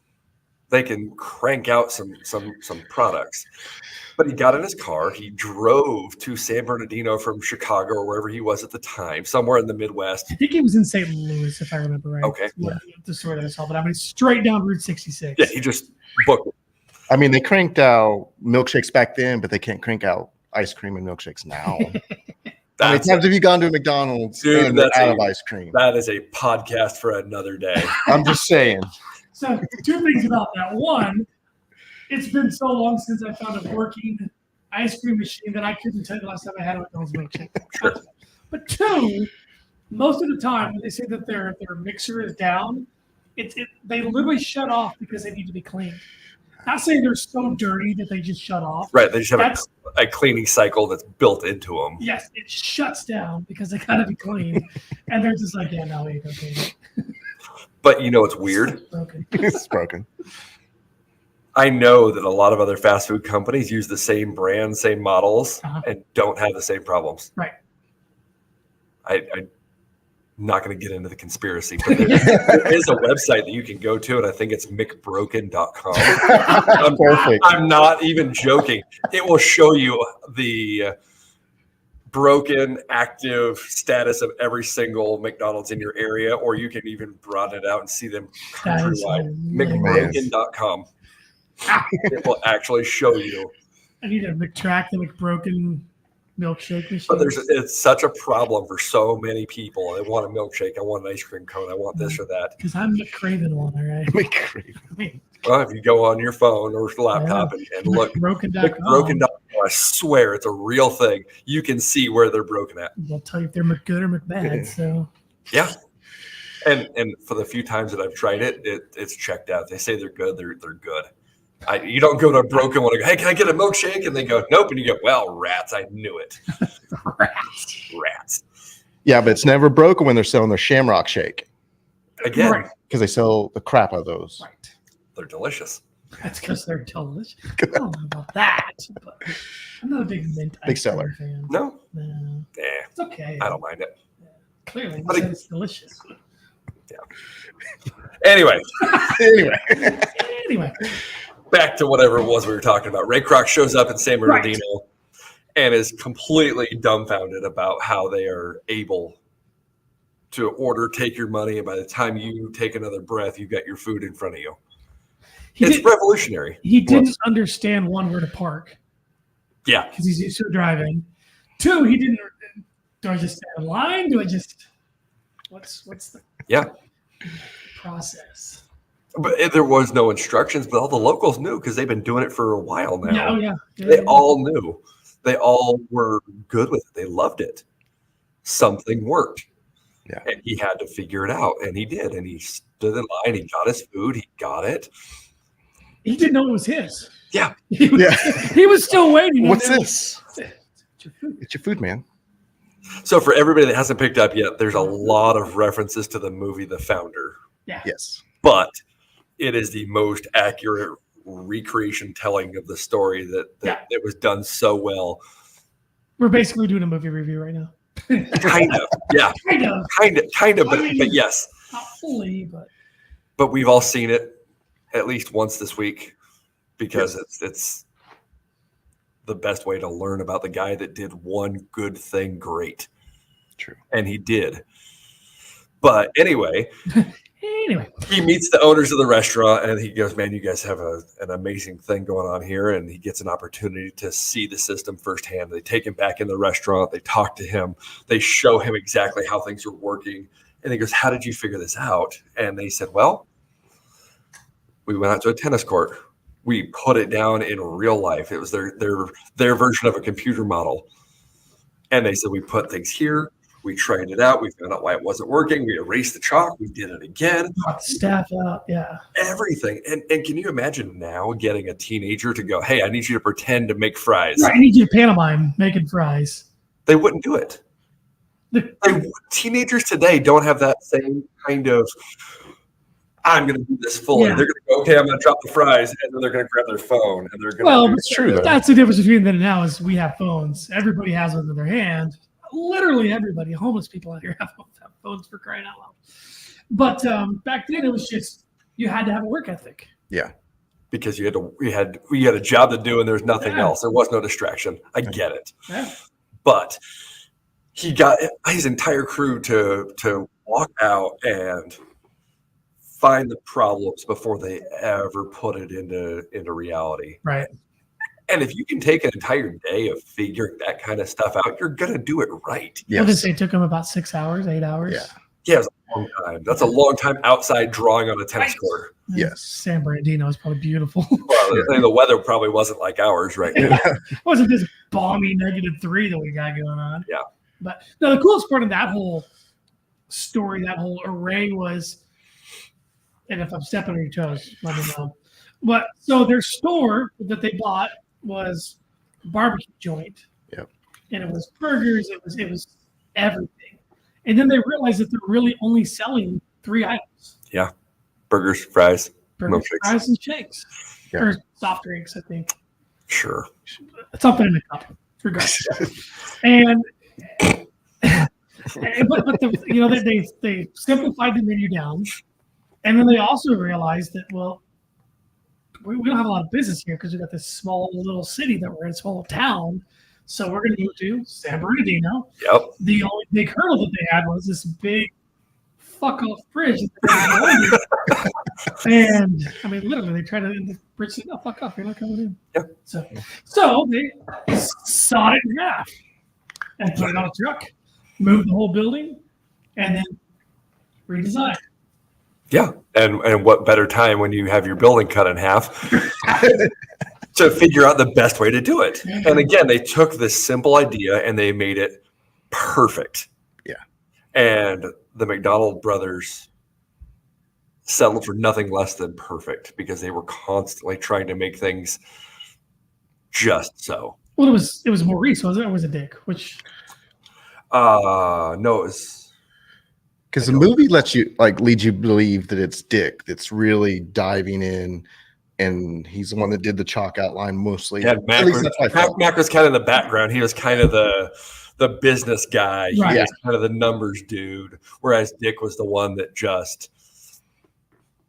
they can crank out some products. But he got in his car. He drove to San Bernardino from Chicago or wherever he was at the time, somewhere in the Midwest. I think he was in St. Louis, if I remember right. Okay. The story that I saw, but I mean, straight down Route 66. Yeah, he just booked it. I mean, they cranked out milkshakes back then, but they can't crank out ice cream and milkshakes now. How many times have you gone to McDonald's and they're out of ice cream? That is a podcast for another day. I'm just saying. So 2 things about that. One, it's been so long since I found a working ice cream machine that I couldn't tell you the last time I had a McDonald's milkshake. Sure. But two, most of the time when they say that their mixer is down, they literally shut off because they need to be cleaned. Not saying they're so dirty that they just shut off. Right. They just have a cleaning cycle that's built into them. Yes, it shuts down because they got to be cleaned. And they're just like, yeah, no, we ain't gonna clean it. But you know what's weird? It's broken. I know that a lot of other fast food companies use the same brand, same models, and don't have the same problems. Right. I'm not going to get into the conspiracy, but there is a website that you can go to, and I think it's mcbroken.com. Perfect. I'm not even joking. It will show you the broken active status of every single McDonald's in your area, or you can even broaden it out and see them countrywide. mcbroken.com. It will actually show you. I need to track the McBroken milkshake machine. But it's such a problem for so many people. I want a milkshake. I want an ice cream cone. I want this or that. Because I'm McCraven one, all right? McCraven. Well, if you go on your phone or laptop and look, McBroken.com, I swear it's a real thing. You can see where they're broken at. They'll tell you if they're McGood or McBad. So yeah. And for the few times that I've tried it, it's checked out. They say they're good. They're good. You don't go to a broken one and go, hey, can I get a milkshake? And they go, nope. And you go, well, rats, I knew it. Rats. Yeah, but it's never broken when they're selling their Shamrock Shake. Again. Because they sell the crap out of those. Right. They're delicious. That's because they're delicious. I don't know about that, but I'm not a big mint Big seller. fan. No? No. It's okay. I don't mind it. Clearly, But it's delicious. Yeah. Anyway. Anyway. Back to whatever it was we were talking about. Ray Kroc shows up in San Bernardino and is completely dumbfounded about how they are able to take your money, and by the time you take another breath, you got your food in front of you. It's revolutionary. He didn't understand, one, where to park. Yeah. Because he's used to driving. Two, he didn't. Do I just stand in line? Do I just? What's the process? But there was no instructions, but all the locals knew because they've been doing it for a while now. Yeah, They all knew. They all were good with it. They loved it. Something worked. Yeah. And he had to figure it out, and he did. And he stood in line. He got his food. He got it. He didn't know it was his. Yeah. He was still waiting. What's this? It's your food, man. So for everybody that hasn't picked up yet, there's a lot of references to the movie The Founder. Yeah. Yes. But it is the most accurate recreation telling of the story that it was done so well. We're basically doing a movie review right now. Kind of. Yeah. Kind of, but yes. Not fully, but we've all seen it at least once this week because it's the best way to learn about the guy that did one good thing great. True. And he did. But anyway, he meets the owners of the restaurant and he goes, man, you guys have an amazing thing going on here. And he gets an opportunity to see the system firsthand. They take him back in the restaurant. They talk to him. They show him exactly how things are working. And he goes, how did you figure this out? And they said, well, we went out to a tennis court. We put it down in real life. It was their version of a computer model. And they said, we put things here. We tried it out. We found out why it wasn't working. We erased the chalk. We did it again. Staff out, yeah. Everything. And can you imagine now getting a teenager to go, hey, I need you to pretend to make fries. I need you to pantomime making fries. They wouldn't do it. Teenagers today don't have that same kind of, I'm going to do this fully. Yeah. They're going to go, okay, I'm going to drop the fries, and then they're going to grab their phone. And they're going well, it's true. That's the difference between then and now is we have phones. Everybody has one in their hand. Literally everybody. Homeless people out here have phones. phones for crying out loud. But back then it was just you had to have a work ethic. Yeah. Because you had a job to do and there's nothing else. There was no distraction. I get it. Yeah. But he got his entire crew to walk out and find the problems before they ever put it into reality. Right. And if you can take an entire day of figuring that kind of stuff out, you're gonna do it right. Yes. What did they say? It took them about 6 hours, 8 hours. Yeah. Yeah, it's a long time. That's a long time outside drawing on a tennis court. Yes. San Bernardino is probably beautiful. Well, I mean, the weather probably wasn't like ours right now. It wasn't this balmy -3 that we got going on. Yeah. But no, the coolest part of that whole story, that whole array was, and if I'm stepping on your toes, let me know. But so their store that they bought was a barbecue joint. Yep. And it was burgers, it was everything. And then they realized that they're really only selling 3 items. Yeah. Burgers, fries, Burgers, milkshakes. fries, and shakes. Yeah. Or soft drinks, I think. Sure. Something in a cup. Regardless. And but they simplified the menu down. And then they also realized that, well, we don't have a lot of business here because we got this small little city that we're in, a small town. So we're going to go to San Bernardino. Yep. The only big hurdle that they had was this big fuck off bridge. And I mean, literally, they tried to, and the bridge said, "No, fuck off, you're not coming in." Yep. So they sawed it in half and put it on a truck, moved the whole building, and then redesigned. Yeah. And what better time when you have your building cut in half to figure out the best way to do it. Mm-hmm. And again, they took this simple idea and they made it perfect. Yeah. And the McDonald brothers settled for nothing less than perfect because they were constantly trying to make things just so. Well, it was Maurice, wasn't it? Or was it Dick? Which? No, it was. Because the movie lets you lead you to believe that it's Dick that's really diving in, and he's the one that did the chalk outline mostly. Yeah, At least that's what I felt. Mac was kind of in the background. He was kind of the business guy. He Right. was kind of the numbers dude, whereas Dick was the one that just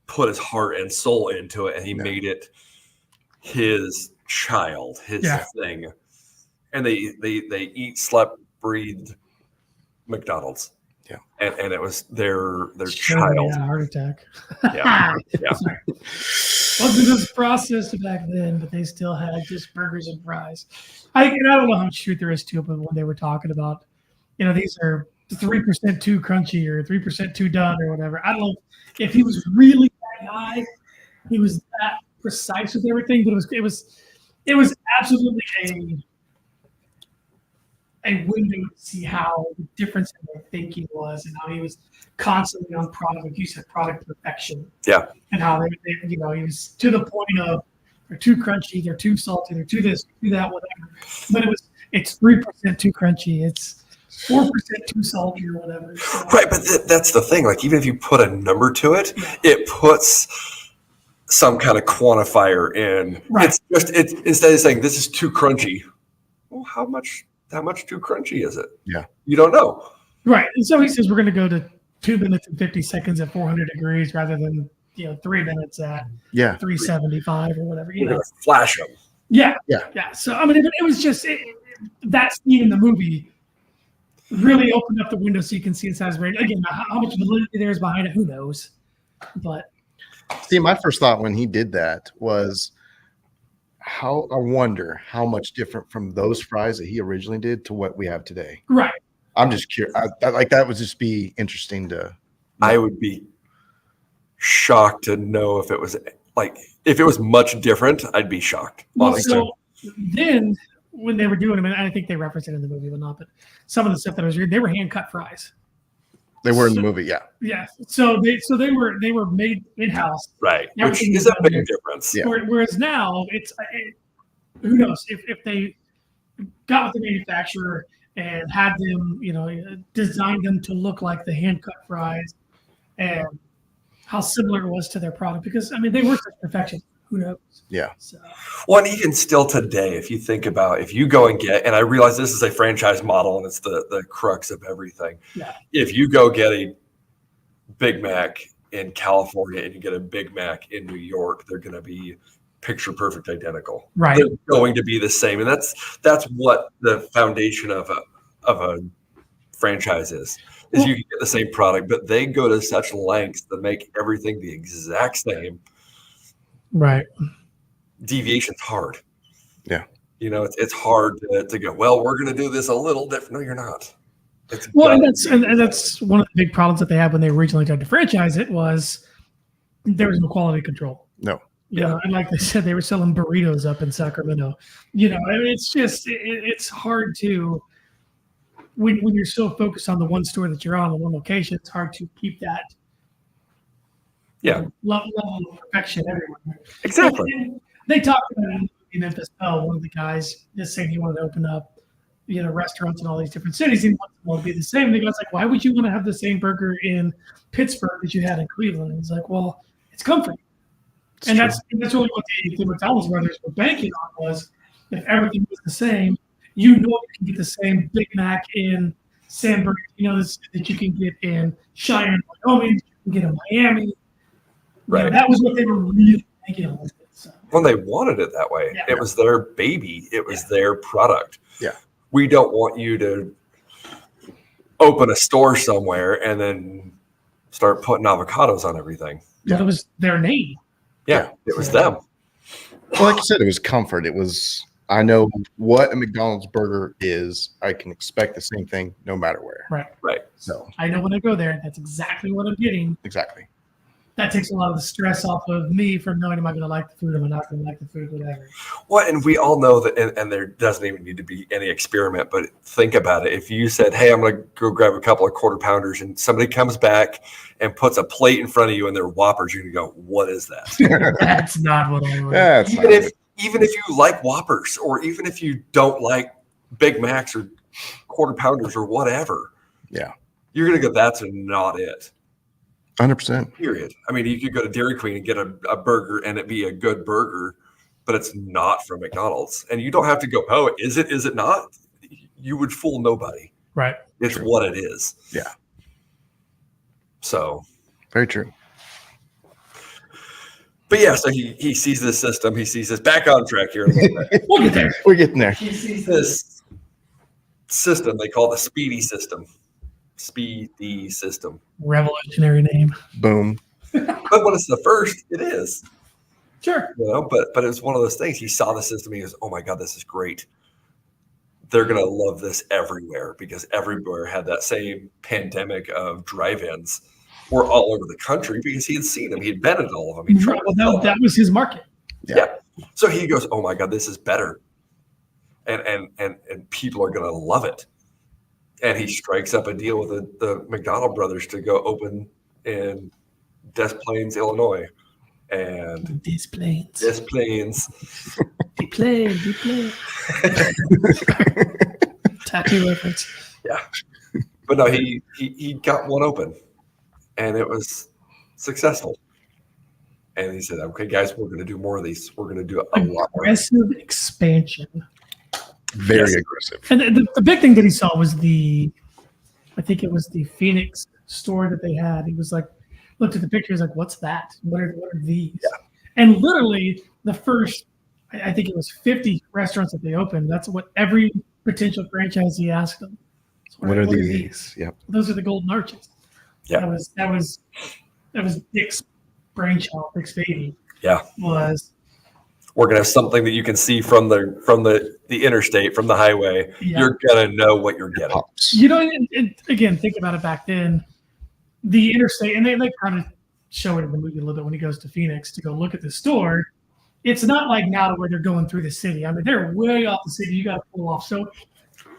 put his heart and soul into it, and he made it his child, his thing. And they eat, slept, breathed McDonald's. Yeah, and it was their child. Yeah, heart attack. Yeah, yeah. Wasn't this processed back then, but they still had just burgers and fries. I don't know how much truth there is to it, but when they were talking about, these are 3% too crunchy or 3% too done or whatever. I don't know if he was really that high. He was that precise with everything, but it was absolutely a window to see how the difference in their thinking was, and how he was constantly on product, like you said, product perfection. Yeah. And how they he was to the point of they're too crunchy, they're too salty, they're too this, too that, whatever. But it's 3% too crunchy, it's 4% too salty or whatever. So, right, but that's the thing. Like, even if you put a number to it, it puts some kind of quantifier in. Right. It's instead of saying this is too crunchy. Well, how much too crunchy is it? Yeah. You don't know. Right. And so he says we're going to go to 2 minutes and 50 seconds at 400 degrees rather than 3 minutes at 375 or whatever. We're going to flash them. Yeah. So I mean, it was just that scene in the movie really opened up the window so you can see inside his brain. Again, how much validity there is behind it, who knows? But see, my first thought when he did that was, I wonder how much different from those fries that he originally did to what we have today. Right. I'm just curious. That would just be interesting to. I would be shocked to know if it was much different. I'd be shocked. Honestly. So then when they were doing them, and I think they referenced it in the movie, but not. But some of the stuff that I was reading, they were hand cut fries. They were in the movie, yeah. Yeah. So they were made in house. Right. Which is a big difference. Yeah. Whereas now who knows if they got with the manufacturer and had them, designed them to look like the hand cut fries, and how similar it was to their product, because I mean they were such perfection. Who knows? Yeah. So. Well, and even still today, if you think about, if you go and get, and I realize this is a franchise model and it's the crux of everything. Yeah. If you go get a Big Mac in California and you get a Big Mac in New York, they're going to be picture perfect identical. Right. They're going to be the same. And that's what the foundation of a franchise is you can get the same product, but they go to such lengths to make everything the exact same. Right. Deviation's hard. Yeah. You know, it's hard to go, well, we're going to do this a little different. No, you're not. And that's one of the big problems that they had when they originally tried to franchise it was there was no quality control. No. You know, and like they said, they were selling burritos up in Sacramento. You know, I mean, it's just it's hard to when you're so focused on the one store that you're on, the one location, it's hard to keep that level of perfection everywhere. Exactly. And they talked about it in Memphis. One of the guys just saying he wanted to open up, you know, restaurants in all these different cities. He wants them all to be the same. The guy's like, why would you want to have the same burger in Pittsburgh that you had in Cleveland? And he's like, well, it's comfort. And that's really what the McDonald's brothers were banking on was if everything was the same, you know you can get the same Big Mac in San Bernardino that you can get in Cheyenne, Wyoming, you can get in Miami. Right. You know, that was what they were really banking on. So. Well, they wanted it that way. Yeah. It was their baby. It was their product. Yeah. We don't want you to open a store somewhere and then start putting avocados on everything. But it was their name. Yeah, it was them. Well, like you said, it was comfort. It was, I know what a McDonald's burger is. I can expect the same thing no matter where. Right. So I know when I go there, that's exactly what I'm getting. exactly. That takes a lot of the stress off of me from knowing am I going to like the food, am I not going to like the food, whatever. Well, and we all know that, and there doesn't even need to be any experiment, but think about it. If you said, hey, I'm going to go grab a couple of quarter pounders, and somebody comes back and puts a plate in front of you and they're Whoppers, you're going to go, what is that? That's not what I want. That's even if you like Whoppers, or even if you don't like Big Macs or quarter pounders or whatever, you're going to go, that's not it. 100%. Period. I mean, you could go to Dairy Queen and get a burger and it be a good burger, but it's not from McDonald's. And you don't have to go, oh, is it? Is it not? You would fool nobody. Right. It's what it is. Yeah. So. Very true. But yeah, so he sees this system. He sees this back on track here. A little bit. We'll get there. We're getting there. He sees this system they call the Speedy system. Speedy system. Revolutionary name. Boom. But when it's the first, it is. Sure. You know, but it's one of those things. He saw the system. He goes, oh my God, this is great. They're going to love this everywhere because everywhere had that same pandemic of drive-ins. Or all over the country because he had seen them. He had been at all of them. He tried that was his market. Yeah. So he goes, oh my God, this is better. And people are going to love it. And he strikes up a deal with the McDonald brothers to go open in Des Plaines, Illinois. And Des Plaines. Des Plaines. Tattoo reference. Yeah. But no, he got one open. And it was successful. And he said, okay, guys, we're going to do more of these. We're going to do a lot more. Aggressive expansion. Very aggressive. And the big thing that he saw was I think it was the Phoenix store that they had. He was like, looked at the pictures like, what's that? What are these? Yeah. And literally the first, I think it was 50 restaurants that they opened. That's what every potential franchisee asked them. So what are these? Yep. Those are the golden arches. Yeah. That was Dick's brainchild. Dick's baby. Yeah. Was we're gonna have something that you can see from the interstate, from the highway. Yeah. You're gonna know what you're getting. You know, and again, think about it back then. The interstate, and they kind of show it in the movie a little bit when he goes to Phoenix to go look at the store. It's not like now where they're going through the city. I mean, they're way off the city. You got to pull off. So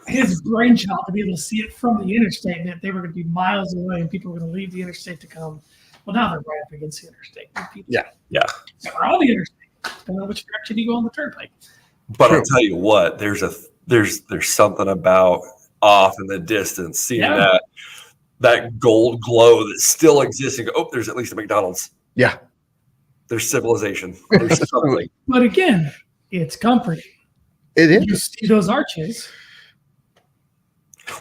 his brainchild to be able to see it from the interstate, that they were going to be miles away and people were going to leave the interstate to come. Well, now they're right up against the interstate. Yeah. So we're on the interstate. Depending on which direction you go on the turnpike. But I'll tell you what, there's something about off in the distance, seeing that gold glow that still exists. And go, oh, there's at least a McDonald's. Yeah. There's civilization. There's something. But again, it's comforting. It is. You see those arches.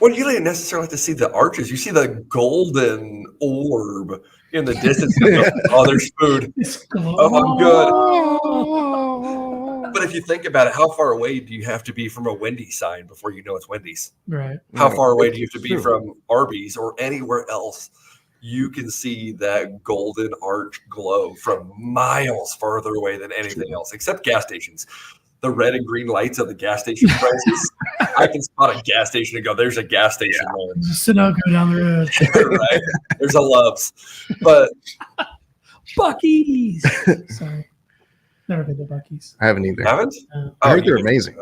Well, you don't necessarily have to see the arches. You see the golden orb in the distance. Oh, there's food. I'm good. But if you think about it, how far away do you have to be from a Wendy's sign before you know it's Wendy's? Right. How far away do you have to be from Arby's or anywhere else? You can see that golden arch glow from miles farther away than anything else, except gas stations. The red and green lights of the gas station prices. I can spot a gas station and go, there's a gas station there. There's a Sunoco down the road. Right? There's a Love's. But Buc-ee's. Sorry. Never been to Buc-ee's. I haven't either. Haven't? I heard they're amazing.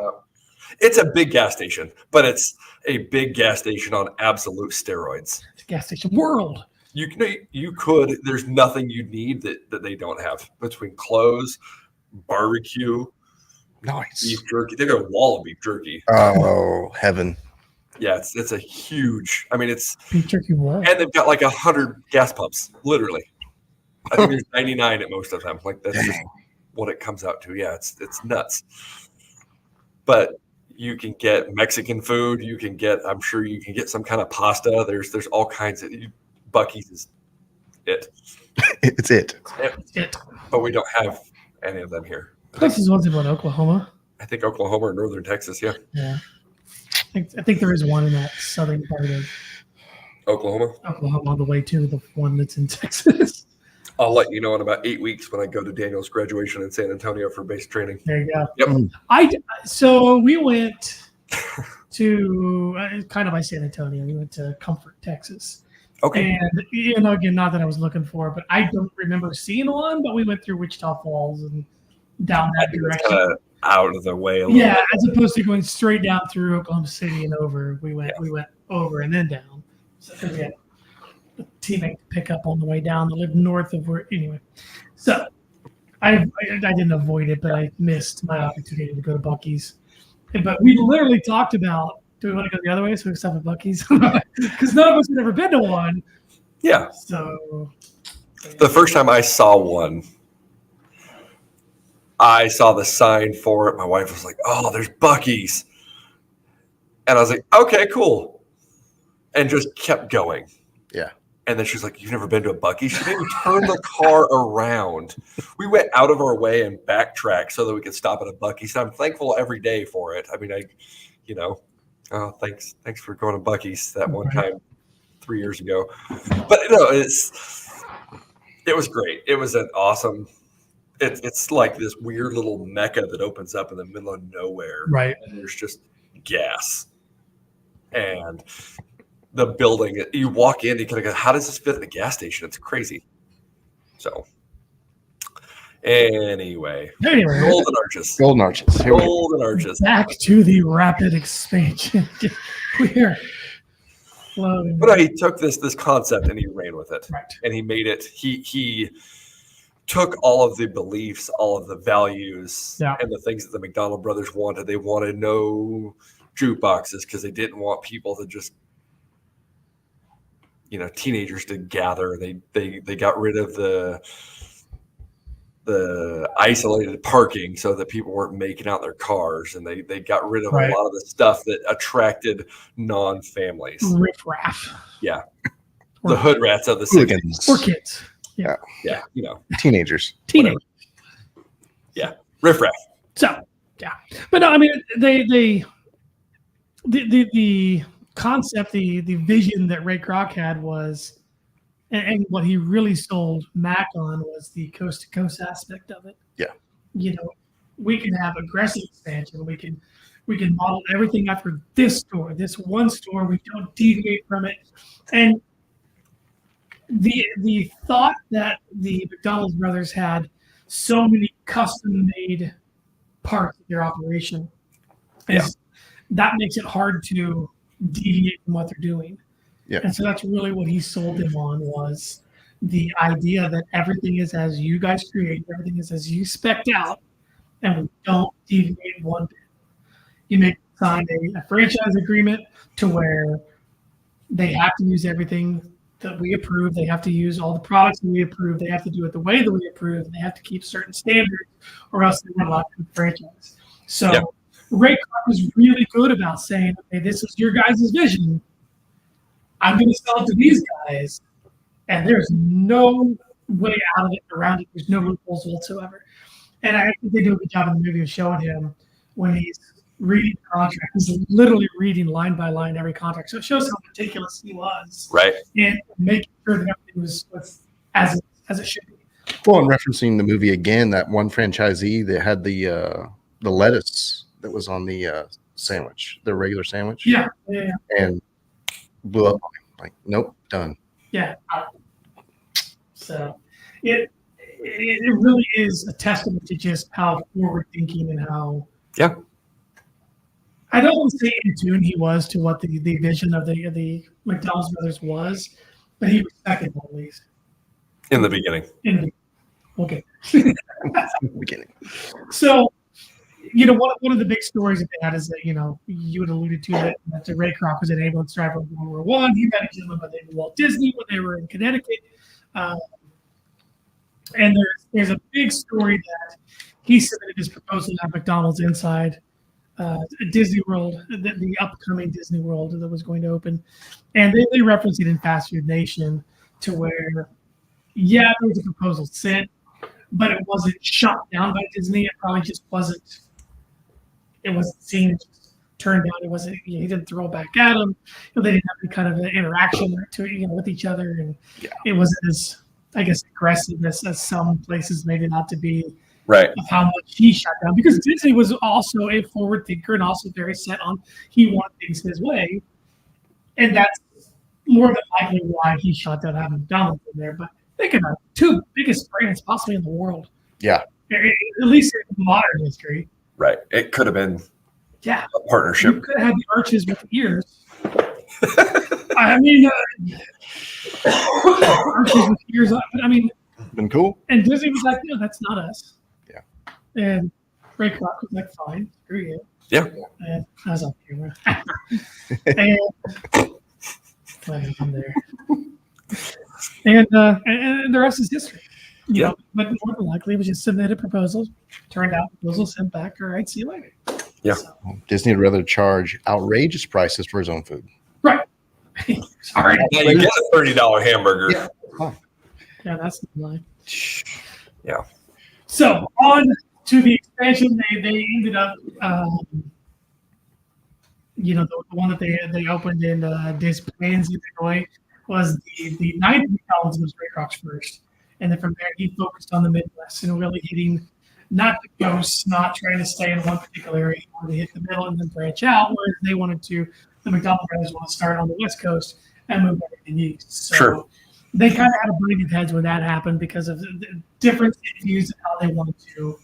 It's a big gas station, but it's a big gas station on absolute steroids. It's a gas station world. You could, there's nothing you need that they don't have between clothes, barbecue, Nice. beef jerky. They got a wall of beef jerky. Oh, heaven. Yeah, it's a huge, I mean, it's, Beef jerky world. and they've got like 100 gas pumps, literally. I think there's 99 at most of them. Like that's just what it comes out to. Yeah, it's nuts. But you can get Mexican food. You can get, I'm sure you can get some kind of pasta. There's all kinds of, Buc-ee's is it. It's it. It. But we don't have any of them here. Places was about Oklahoma. I think Oklahoma or northern Texas. Yeah. Yeah. I think there is one in that southern part of Oklahoma on the way to the one that's in Texas. I'll let you know in about 8 weeks when I go to Daniel's graduation in San Antonio for base training. There you go. Yep. So we went to kind of by San Antonio. We went to Comfort, Texas. Okay. And again, not that I was looking for, but I don't remember seeing one. But we went through Wichita Falls and down that direction. Kind of out of the way a little bit. As opposed to going straight down through Oklahoma City and over. We went over and then down. So we had a teammate to pick up on the way down that lived north of where. Anyway, so I didn't avoid it, but I missed my opportunity to go to Buc-ee's. But we literally talked about, do we want to go the other way so we can stop at Buc-ee's? Because none of us had ever been to one. Yeah. So the first time I saw one, I saw the sign for it. My wife was like, "Oh, there's Buc-ee's," and I was like, "Okay, cool," and just kept going. Yeah. And then she's like, "You've never been to a Buc-ee's?" She made me turn the car around. We went out of our way and backtracked so that we could stop at a Buc-ee's. And I'm thankful every day for it. I mean, thanks for going to Buc-ee's that one time 3 years ago. But it was great. It was an awesome. It's like this weird little mecca that opens up in the middle of nowhere. right. And there's just gas. And the building, you walk in, you kind of go, how does this fit in a gas station? It's crazy. So, anyway. Golden arches. Golden arches. Here we go. Golden arches. Back to the rapid expansion. We're floating. But no, he took this concept and he ran with it. Right. And he made it, he took all of the beliefs, all of the values, and the things that the McDonald brothers wanted. They wanted no jukeboxes because they didn't want people to just, teenagers to gather. They got rid of the isolated parking so that people weren't making out their cars, and they got rid of a lot of the stuff that attracted non-families. Riff-raff. Yeah. The hood rats of the city. Or kids. Yeah. Teenagers. Teenagers. Yeah. Riff-raff. So, yeah. But no, I mean, the concept, the vision that Ray Kroc had was, and what he really sold Mac on was the coast to coast aspect of it. Yeah. We can have aggressive expansion. We can model everything after this store, this one store. We don't deviate from it. And the thought that the McDonald's brothers had so many custom made parts of their operation, that makes it hard to deviate from what they're doing. Yeah. And so that's really what he sold them on, was the idea that everything is as you guys create, everything is as you spec'd out, and we don't deviate one bit. You sign a franchise agreement to where they have to use everything that we approve. They have to use all the products that we approve. They have to do it the way that we approve. They have to keep certain standards, or else they're not allowed to franchise. So Ray Kroc was really good about saying, okay, this is your guys' vision. I'm going to sell it to these guys, and there's no way out of it, around it. There's no loopholes whatsoever. And I think they do a good job in the movie of showing him when he's reading the contract. He's literally reading line by line every contract. So it shows how meticulous he was. Right. And making sure that everything was as it should be. Well, and referencing the movie again, that one franchisee that had the lettuce that was on the sandwich, the regular sandwich. Yeah. And blew up on him. Like, nope, done. Yeah. So it really is a testament to just how forward thinking and how I don't want to say in tune he was to what the vision of the McDonald's brothers was, but he respected it at least. In the beginning. Okay. Beginning. So, one of the big stories that they had is that, you had alluded to that Ray Kroc was an ambulance driver in World War I. He met a gentleman by the name of Walt Disney when they were in Connecticut. And there's a big story that he submitted his proposal to have McDonald's inside Disney World, the upcoming Disney World that was going to open. And they referenced it in Fast Food Nation to where, there was a proposal sent, but it wasn't shot down by Disney. It probably just wasn't seen, just turned down. It wasn't, he didn't throw back at him. They didn't have any kind of an interaction with each other. And it wasn't as, I guess, aggressive as some places maybe not to be. Right. Of how much he shot down, because Disney was also a forward thinker and also very set on he wanted things his way, and that's more than likely why he shot down having McDonald's in there. But think about it, two biggest brands possibly in the world. Yeah. At least in modern history. Right. It could have been a partnership. You could have had the arches with the ears. I mean, arches with ears. I mean, been cool. And Disney was like, no, that's not us. Yeah. And Ray Kroc was like, fine, screw you. Yeah. And I was on camera. And I'm there. And the rest is history. You know, but more than likely it was just submitted proposals, turned out proposals sent back. All right, see you later. Yeah. So, Disney would rather charge outrageous prices for his own food. right. Sorry. Now you get a $30 hamburger. Yeah. Yeah, that's the line. Yeah. So on to the expansion, they ended up, the one that they opened in Des Plaines, Illinois, was the ninth McDonald's was Ray Kroc's first. And then from there, he focused on the Midwest and really hitting not the coast, not trying to stay in one particular area. He wanted to hit the middle and then branch out, whereas they wanted to, the McDonald brothers want to start on the West Coast and move everything east. So they kind of had a butting of heads when that happened because of the different views of how they wanted to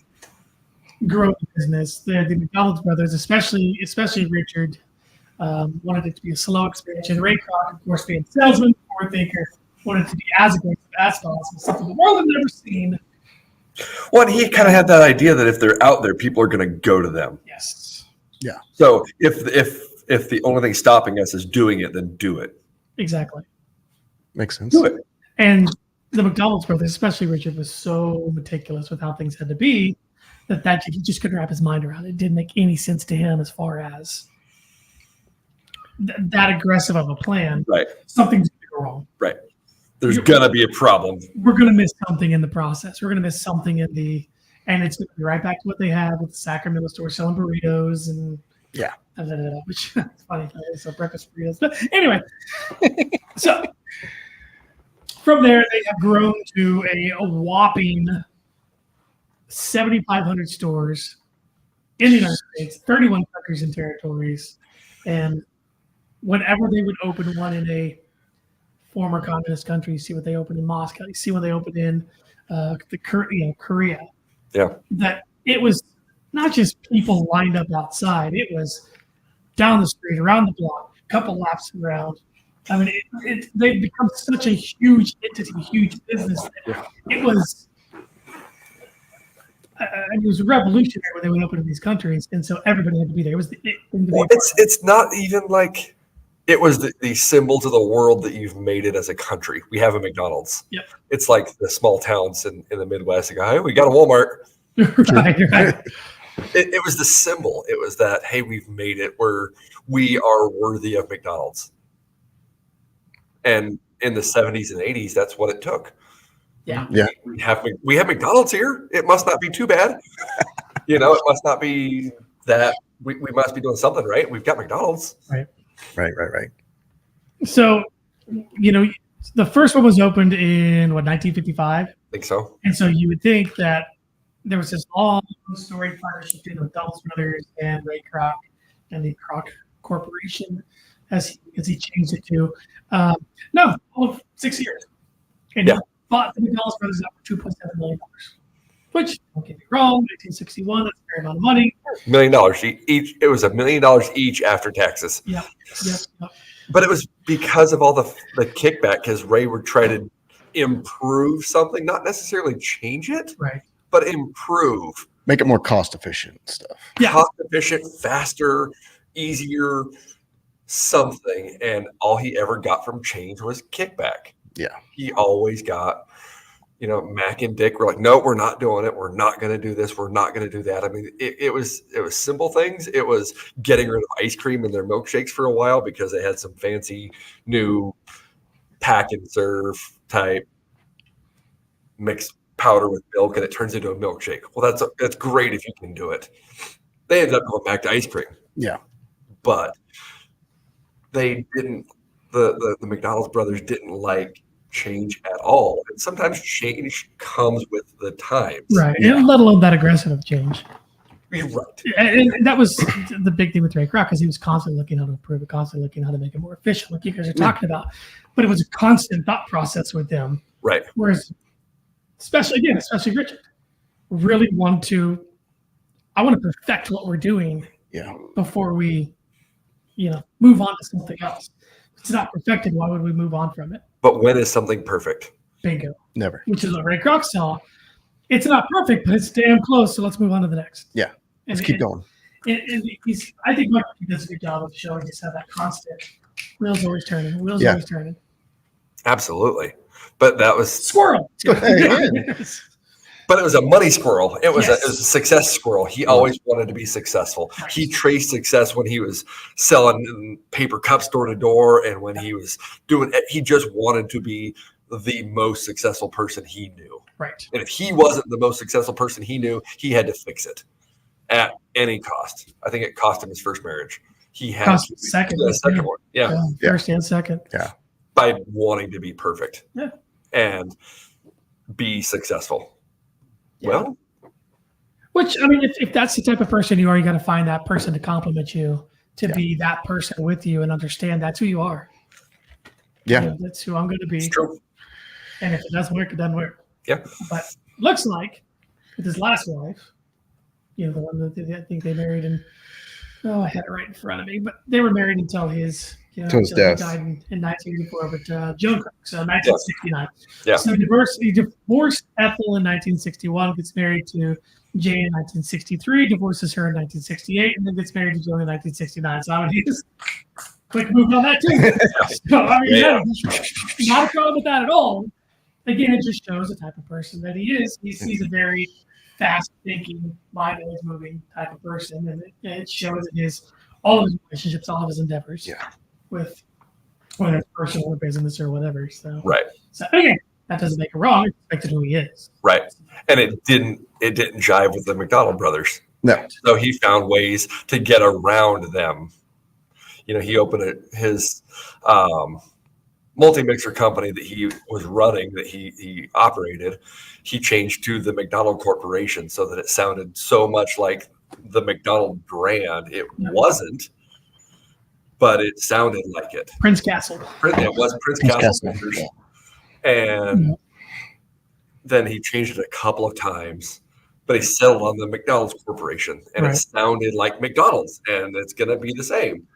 grow the business. The McDonald's brothers, especially Richard, wanted it to be a slow expansion. Ray Kroc, of course, being a salesman, forward thinker, wanted it to be as aggressive as possible, something the world had never seen. Well, he kind of had that idea that if they're out there, people are going to go to them. Yes. Yeah. So if the only thing stopping us is doing it, then do it. Exactly. Makes sense. Do it. And the McDonald's brothers, especially Richard, was so meticulous with how things had to be that he just couldn't wrap his mind around it. It didn't make any sense to him as far as that aggressive of a plan. Right. Something's going to go wrong. Right. There's going to be a problem. We're going to miss something in the process. We're going to miss something and it's going to be right back to what they had with the Sacramento store selling burritos and which is funny. It's a breakfast burritos. But anyway, so from there, they have grown to a whopping 7,500 stores in the United States, 31 countries and territories. And whenever they would open one in a former communist country, you see what they opened in Moscow, you see what they opened in Korea. Yeah. That it was not just people lined up outside. It was down the street, around the block, a couple laps around. I mean, they've become such a huge entity, huge business. It was revolutionary when they would open in these countries, and so everybody had to be there. It's not even like It was the symbol to the world that you've made it as a country. We have a McDonald's. Yep. It's like the small towns in the Midwest. They go, hey, we got a Walmart. Right. It was the symbol. It was that, hey, we've made it. We are worthy of McDonald's. And in the 70s and 80s, that's what it took. Yeah. We have McDonald's here. It must not be too bad. It must not be that we must be doing something right. We've got McDonald's. Right. Right. So, the first one was opened in 1955. I think so. And so you would think that there was this long story partnership between the McDonald's brothers and Ray Kroc and the Kroc Corporation, as he changed it to. No, all of 6 years. And he bought the McDonald's brothers out for $2.7 million. Which, don't get me wrong, 1961, that's a fair amount of money. $1 million each. It was $1 million each after taxes. Yep. But it was because of all the kickback, because Ray would try to improve something, not necessarily change it, right? But improve. Make it more cost efficient stuff. Yeah. Cost efficient, faster, easier, something. And all he ever got from change was kickback. Yeah. He always got, Mac and Dick were like, no, we're not doing it. We're not going to do this. We're not going to do that. I mean, it was simple things. It was getting rid of ice cream in their milkshakes for a while because they had some fancy new pack and serve type mixed powder with milk, and it turns into a milkshake. Well, that's great if you can do it. They ended up going back to ice cream. Yeah. But they didn't, the McDonald's brothers didn't like change at all. And sometimes change comes with the times. Right. And let alone that aggressive change. You're right. And that was the big thing with Ray Kroc, because he was constantly looking how to improve it, constantly looking how to make it more efficient, like you guys are talking about. But it was a constant thought process with them. Right. Whereas, especially Richard, really I want to perfect what we're doing before we, move on to something else. If it's not perfected, why would we move on from it? But when is something perfect? Bingo. Never. Which is what Ray Kroc saw. It's not perfect, but it's damn close. So let's move on to the next. Yeah. Let's keep going. And I think Mike does a good job of showing just how that constant wheels always turning. Always turning. Absolutely. But that was squirrel. But it was a money squirrel. It was a success squirrel. He always wanted to be successful. Right. He traced success when he was selling paper cups door to door, and when he was he just wanted to be the most successful person he knew. Right. And if he wasn't the most successful person he knew, he had to fix it at any cost. I think it cost him his first marriage. He had second one. Yeah. First and second. Yeah. By wanting to be perfect. Yeah. And be successful. Yeah. Well, which, I mean, if that's the type of person you are, you got to find that person to compliment you, to be that person with you and understand that's who you are. Yeah. That's who I'm going to be. It's true. And if it doesn't work, it doesn't work. Yeah. But looks like with his last wife, the one that I think they married in, I had it right in front of me, but they were married until his, until his death. He died in 1984, but Joan Kroc, so 1969. Yeah. So he divorced Ethel in 1961, gets married to Jane in 1963, divorces her in 1968, and then gets married to Joan in 1969. So I mean, he just quick move on that too. So I mean, not a problem with that at all. Again, it just shows the type of person that he is. He's a very fast-thinking, mind-always-moving type of person, and it shows in all of his relationships, all of his endeavors. Yeah. With whether it's personal or business or whatever. So right. So again, that doesn't make it wrong. It's expected who he is. Right. And it didn't jive with the McDonald brothers. No. So he found ways to get around them. He opened his multi-mixer company that he was running, that he operated. He changed to the McDonald Corporation so that it sounded so much like the McDonald brand. It wasn't. But it sounded like it. Prince Castle. It was Prince Castle. And then he changed it a couple of times, but he settled on the McDonald's Corporation, and it sounded like McDonald's, and it's going to be the same.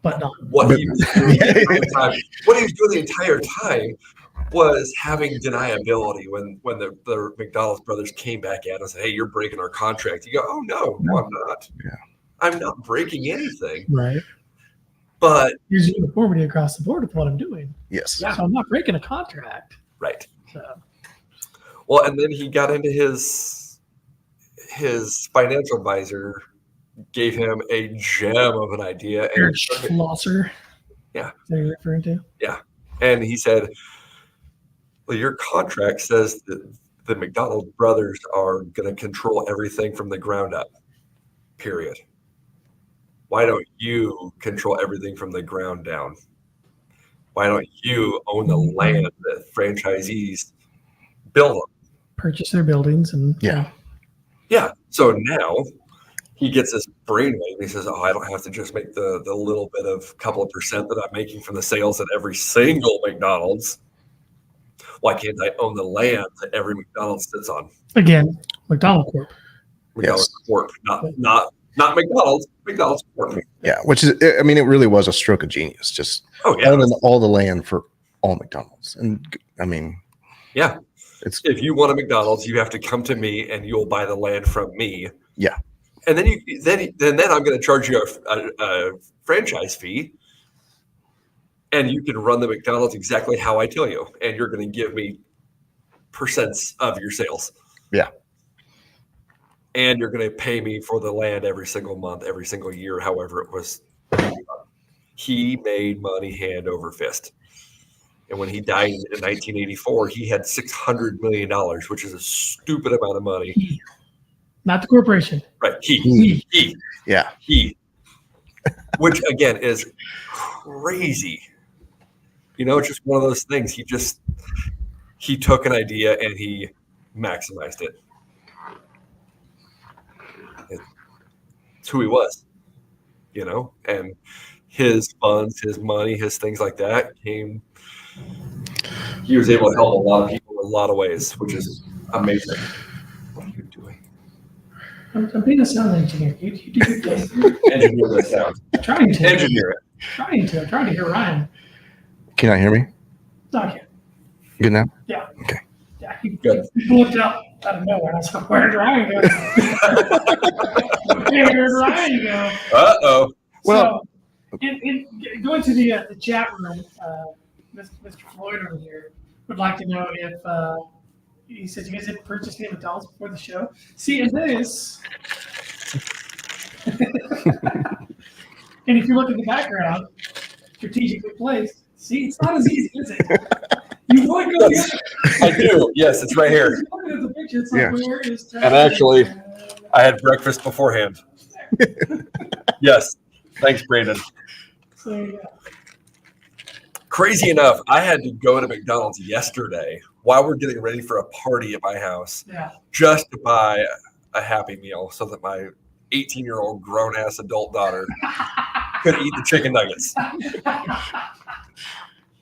But not. What he was doing the entire time was having deniability when the McDonald's brothers came back at him and said, "Hey, you're breaking our contract." You go, "Oh no, I'm not. Yeah. I'm not breaking anything." Right. But there's uniformity across the board with what I'm doing. Yes. So I'm not breaking a contract. right. So Well, and then he got into his financial advisor gave him a gem of an idea. Eric Schlosser. Yeah. Is that you're referring to? And he said, well, your contract says that the McDonald brothers are going to control everything from the ground up, period. Why don't you control everything from the ground down? Why don't you own the land that franchisees build them? Purchase their buildings and Yeah. Yeah. So now he gets this brainwave. He says, oh, I don't have to just make the little bit of couple of percent that I'm making from the sales at every single McDonald's. Why can't I own the land that every McDonald's sits on? again, McDonald Corp. McDonald's Corp, not McDonald's. McDonald's Corp. Yeah. Which is, I mean, it really was a stroke of genius. Just owning all the land for all McDonald's. And I mean, yeah. If you want a McDonald's, you have to come to me and you'll buy the land from me. Yeah. And then I'm going to charge you a franchise fee, and you can run the McDonald's exactly how I tell you, and you're going to give me percents of your sales. Yeah. And you're going to pay me for the land every single month, every single year, however it was. He made money hand over fist. And when he died in 1984, he had $600 million, which is a stupid amount of money. Not the corporation. Right. He. Yeah. Which, again, is crazy. You know, it's just one of those things. He took an idea and he maximized it. It's who he was, you know, and his funds, his money, his things like that he was able to help a lot of people in a lot of ways, which is amazing. What are you doing? I'm being a sound engineer. You do your thing. Engineer the sound. I'm trying to. Engineer it. I'm trying to hear Ryan. Can I hear me? No, I can't. Good now? Yeah. Okay. Yeah, he Good. looked out of nowhere. I was like, where did Ryan go? Where did Ryan go? Uh-oh. Well, so, going to the chat room, Mr. Floyd over here would like to know if he said you guys had purchased any McDonald's before the show. See, and this, and if you look at the background, strategically placed. See, it's not as easy, is it? You want to go the I do. Yes, it's right here. Looking at the picture, it's like, where is And actually, I had breakfast beforehand. Yes. Thanks, Brandon. So, yeah. Crazy enough, I had to go to McDonald's yesterday while we're getting ready for a party at my house just to buy a Happy Meal so that my 18-year-old grown-ass adult daughter could eat the chicken nuggets.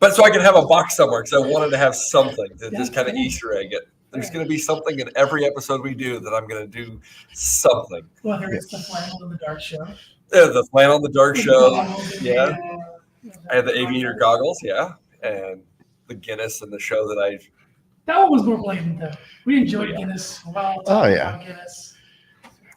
But so I could have a box somewhere because I wanted to have something to just kind of Easter egg it. There's going to be something in every episode we do that I'm going to do something. Whether it's the flannel in the dark show. The flannel in the dark show. Yeah. I had the aviator goggles. Yeah. And the Guinness and the show that That one was more blatant, though. We enjoyed Guinness. Guinness.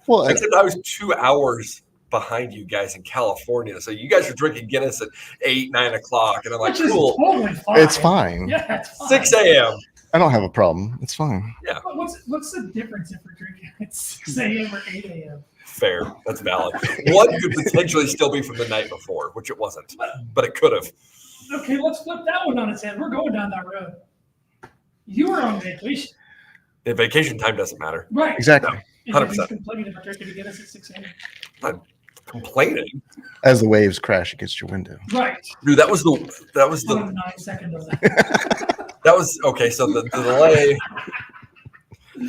Well, except I was 2 hours behind you guys in California. So you guys are drinking Guinness at 8, 9 o'clock. And I'm like, cool. Totally fine. it's fine. Yeah, it's fine. 6 a.m. I don't have a problem. It's fine. Yeah. What's the difference if we're drinking at 6 a.m. or 8 a.m.? Fair. That's valid. One could potentially still be from the night before, which it wasn't, but it could have. Okay, let's flip that one on its head. We're going down that road. You were on vacation. The vacation time doesn't matter. Right. Exactly. And 100%. you're complaining about drinking Guinness at 6 a.m. I'm complaining. As the waves crash against your window. Right. Dude, that was the 9 seconds of that. that was okay. So the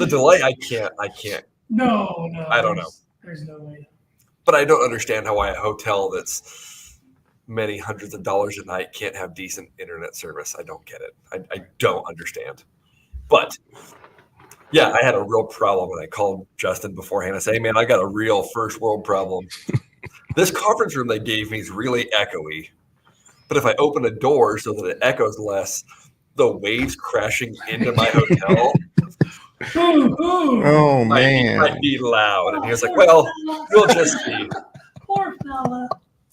delay, I can't. No. I don't know. There's no way. But I don't understand how a hotel that's many hundreds of dollars a night can't have decent internet service. I don't get it. I don't understand. But yeah, I had a real problem when I called Justin beforehand. I say, hey, man, I got a real first world problem. This conference room they gave me is really echoey. But if I open a door so that it echoes less, the waves crashing into my hotel Oh, man. might be loud. And he was like, well, we'll just see. Poor fella.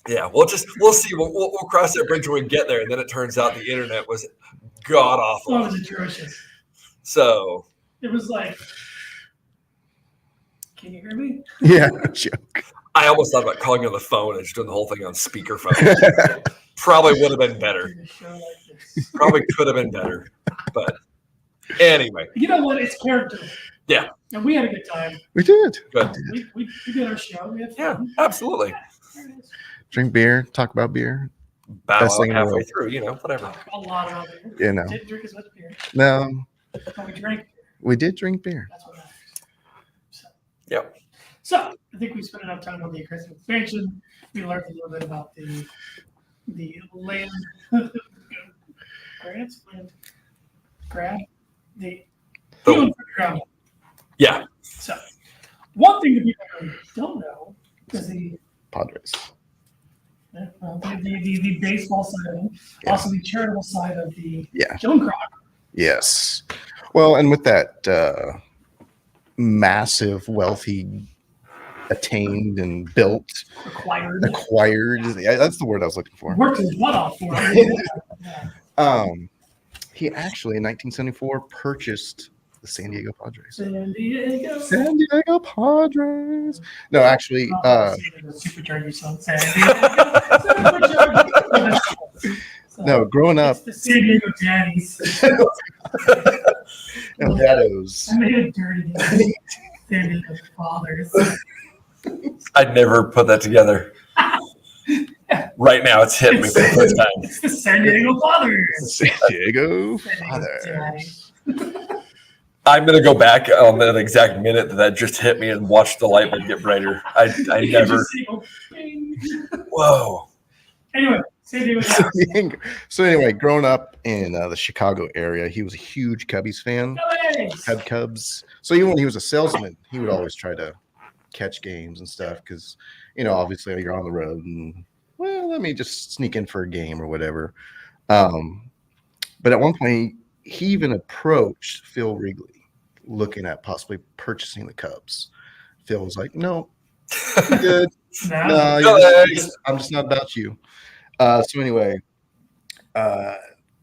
Yeah, we'll see. We'll cross that bridge when we get there. And then it turns out the internet was god awful. It was atrocious. So it was like, can you hear me? Yeah, joke. I almost thought about calling on the phone and just doing the whole thing on speakerphone. Probably would have been better. Probably could have been better. But anyway. You know what? It's character. Yeah. And we had a good time. We did. Good. We did our show. We had fun. Yeah, absolutely. Drink beer, talk about beer. Bow Best out thing in the halfway world. through, whatever. A lot about beer. You know. Didn't drink as much beer. No, But we drank beer. we did drink beer. That's what matters. Yep. So I think we spent enough time on the aggressive expansion. We learned a little bit about the land grants, grab, the ground. Yeah. So one thing that people really don't know is the Padres. the baseball side of it, also the charitable side of the Joan Kroc. Yes. Well, and with that massive wealth he attained and built, acquired. Yeah, that's the word I was looking for. Worked his butt off for it. He actually in 1974 purchased the San Diego Padres. San Diego. San Diego Padres. No, actually, Supercharger song. no, growing up, it's the San Diego Daddies. Daddos. I made a dirty San Diego Fathers. I'd never put that together. Right now, it's hit me for the first time. It's the San Diego Fathers. San Diego Fathers. I'm gonna go back on that exact minute that just hit me and watch the light bulb get brighter. I never. Whoa. Anyway, San Diego. So anyway, growing up in the Chicago area, he was a huge Cubbies fan. Had Cubs. So even when he was a salesman, he would always try to catch games and stuff because obviously you're on the road and let me just sneak in for a game or whatever. But at one point, he even approached Phil Wrigley, looking at possibly purchasing the Cubs. Phil was like, "No, I'm good. I'm just not about you." So anyway,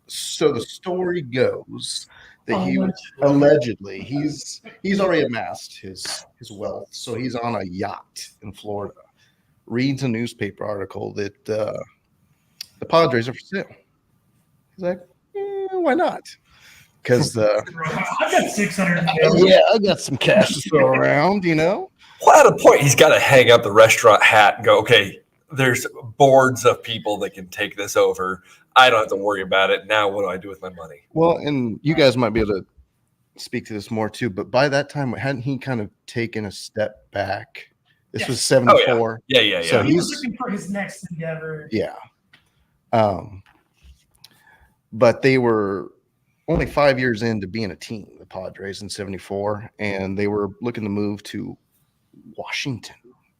so the story goes that he allegedly he's already amassed his wealth, so he's on a yacht in Florida. Reads a newspaper article that the Padres are for sale. He's like, why not? Because I've got 600. Yeah, I got some cash to throw around, Well, at a point, he's got to hang up the restaurant hat and go, okay, there's boards of people that can take this over. I don't have to worry about it. Now, what do I do with my money? Well, and you guys might be able to speak to this more too, but by that time, hadn't he kind of taken a step back? This was 74. Oh, yeah. So he was looking for his next endeavor. Yeah. But they were only 5 years into being a team, the Padres in 74, and they were looking to move to Washington,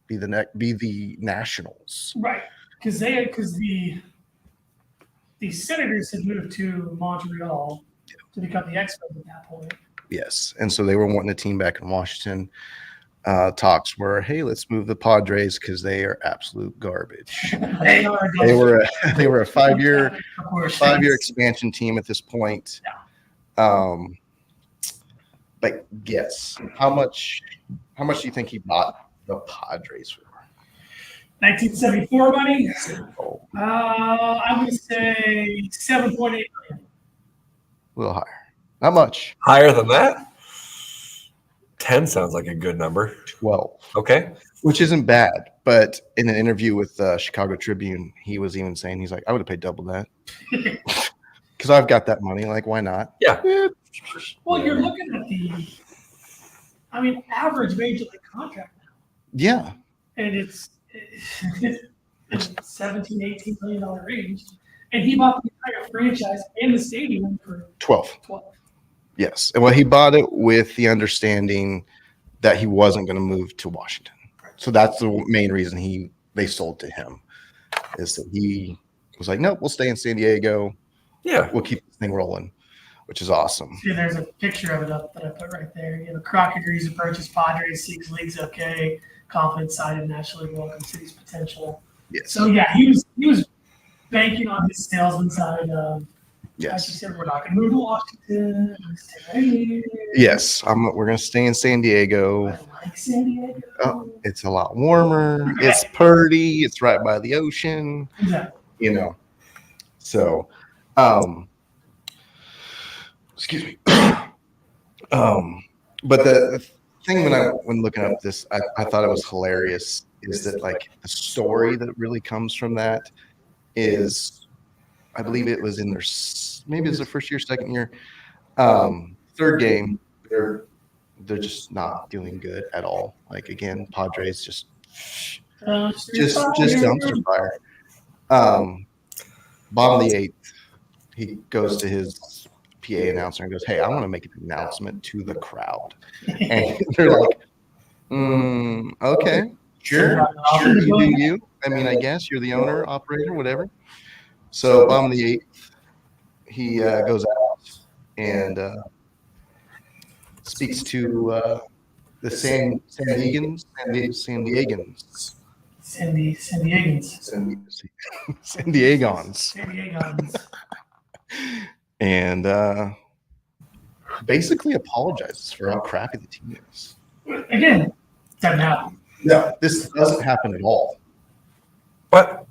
be the Nationals. Right. Because the Senators had moved to Montreal to become the Expos at that point. Yes. And so they were wanting a team back in Washington. Talks were, hey, let's move the Padres because they are absolute garbage. They were a 5 year expansion team at this point. Yeah. But guess how much do you think he bought the Padres for? 1974 money. I would say 7.8 million. A little higher. Not much. Higher than that? 10 sounds like a good number. 12. Okay. Which isn't bad. But in an interview with Chicago Tribune, he was even saying, he's like, I would have paid double that. Because I've got that money. Like, why not? Yeah. Well, you're looking at average major league contract now. Yeah. And it's 17, $18 million range. And he bought the entire franchise and the stadium for 12. Yes. And he bought it with the understanding that he wasn't going to move to Washington. So that's the main reason they sold to him, is that he was like, nope, we'll stay in San Diego. Yeah. We'll keep this thing rolling, which is awesome. See, there's a picture of it up that I put right there. Kroc agrees to purchase Padres, seeks league's okay, confident side of National League welcome city's potential. Yes. So yeah, he was banking on his salesman side of. As you Yes. said, we're not going to move to Washington. Stay right here. Yes. We're gonna stay in San Diego. I like San Diego. Oh, it's a lot warmer. It's pretty. It's right by the ocean. Exactly. You know. So, excuse me. But the thing when looking up this, I thought it was hilarious is that like the story that really comes from that is, I believe it was in their maybe it's their first year, second year, third game. They're just not doing good at all. Like again, Padres just dumpster fire. Bottom of the eighth, he goes to his PA announcer and goes, "Hey, I want to make an announcement to the crowd." And they're like, "Okay, sure, you do you. I mean, I guess you're the owner, operator, whatever." So bottom of the eighth, he goes out and speaks to the San Diegans. And basically apologizes for how crappy the team is. Again, doesn't happen. No, this doesn't happen at all. What?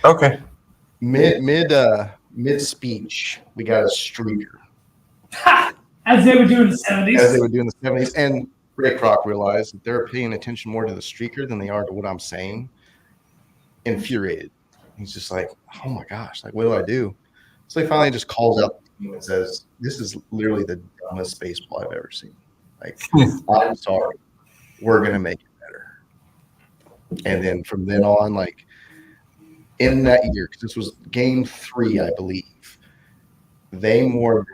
Okay. Mid speech, we got a streaker. As they would do in the 70s. As they would do in the 70s. And Ray Kroc realized that they're paying attention more to the streaker than they are to what I'm saying. Infuriated. He's just like, oh my gosh, like, what do I do? So he finally just calls out the team and says, this is literally the dumbest baseball I've ever seen. Like, I'm sorry. We're going to make it better. And then from then on, like, in that year, because this was game 3, I believe, they take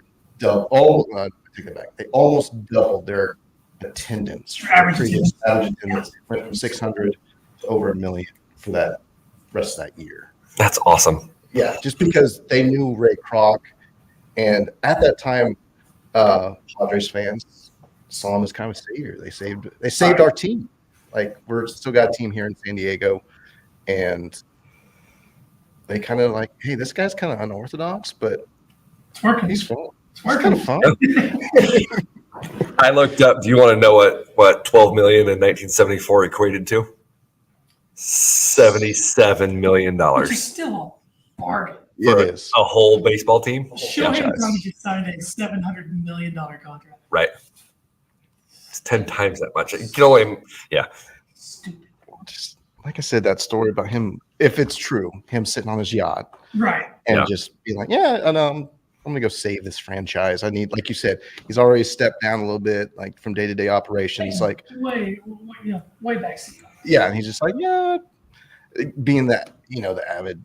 it back. They almost doubled their attendance. Average attendance went from 600 to over 1 million for that rest of that year. That's awesome. Yeah, just because they knew Ray Kroc, and at that time, Padres fans saw him as kind of a savior. They saved our team. Like, we're still got a team here in San Diego, and they kind of like, hey, this guy's kind of unorthodox, but it's working. He's fun. It's working. It's kind of fun. I looked up. Do you want to know what 12 million in 1974 equated to? $77 million. Which is still a bargain. It is. A whole baseball team. Shohei Ohtani just signed a $700 million contract. Right. It's 10 times that much. You can only, Stupid. Just like I said, that story about him, if it's true, him sitting on his yacht, right, and just be like, yeah, and I'm gonna go save this franchise. I need, like you said, he's already stepped down a little bit, like from day-to-day operations, like way back. Yeah, and he's just like, yeah, being that, the avid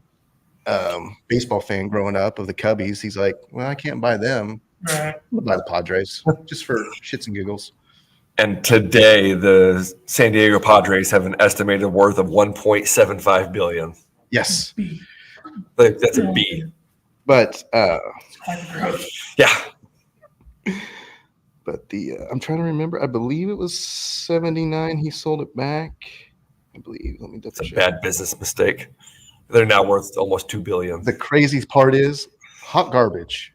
baseball fan growing up of the Cubbies, he's like, well, I can't buy them. Right. I'll buy the Padres just for shits and giggles. And today, the San Diego Padres have an estimated worth of $1.75 billion. Yes, that's a B. But yeah. But I'm trying to remember. I believe it was 79. He sold it back. I believe. Let me double check. It's a bad business mistake. They're now worth almost $2 billion. The craziest part is hot garbage.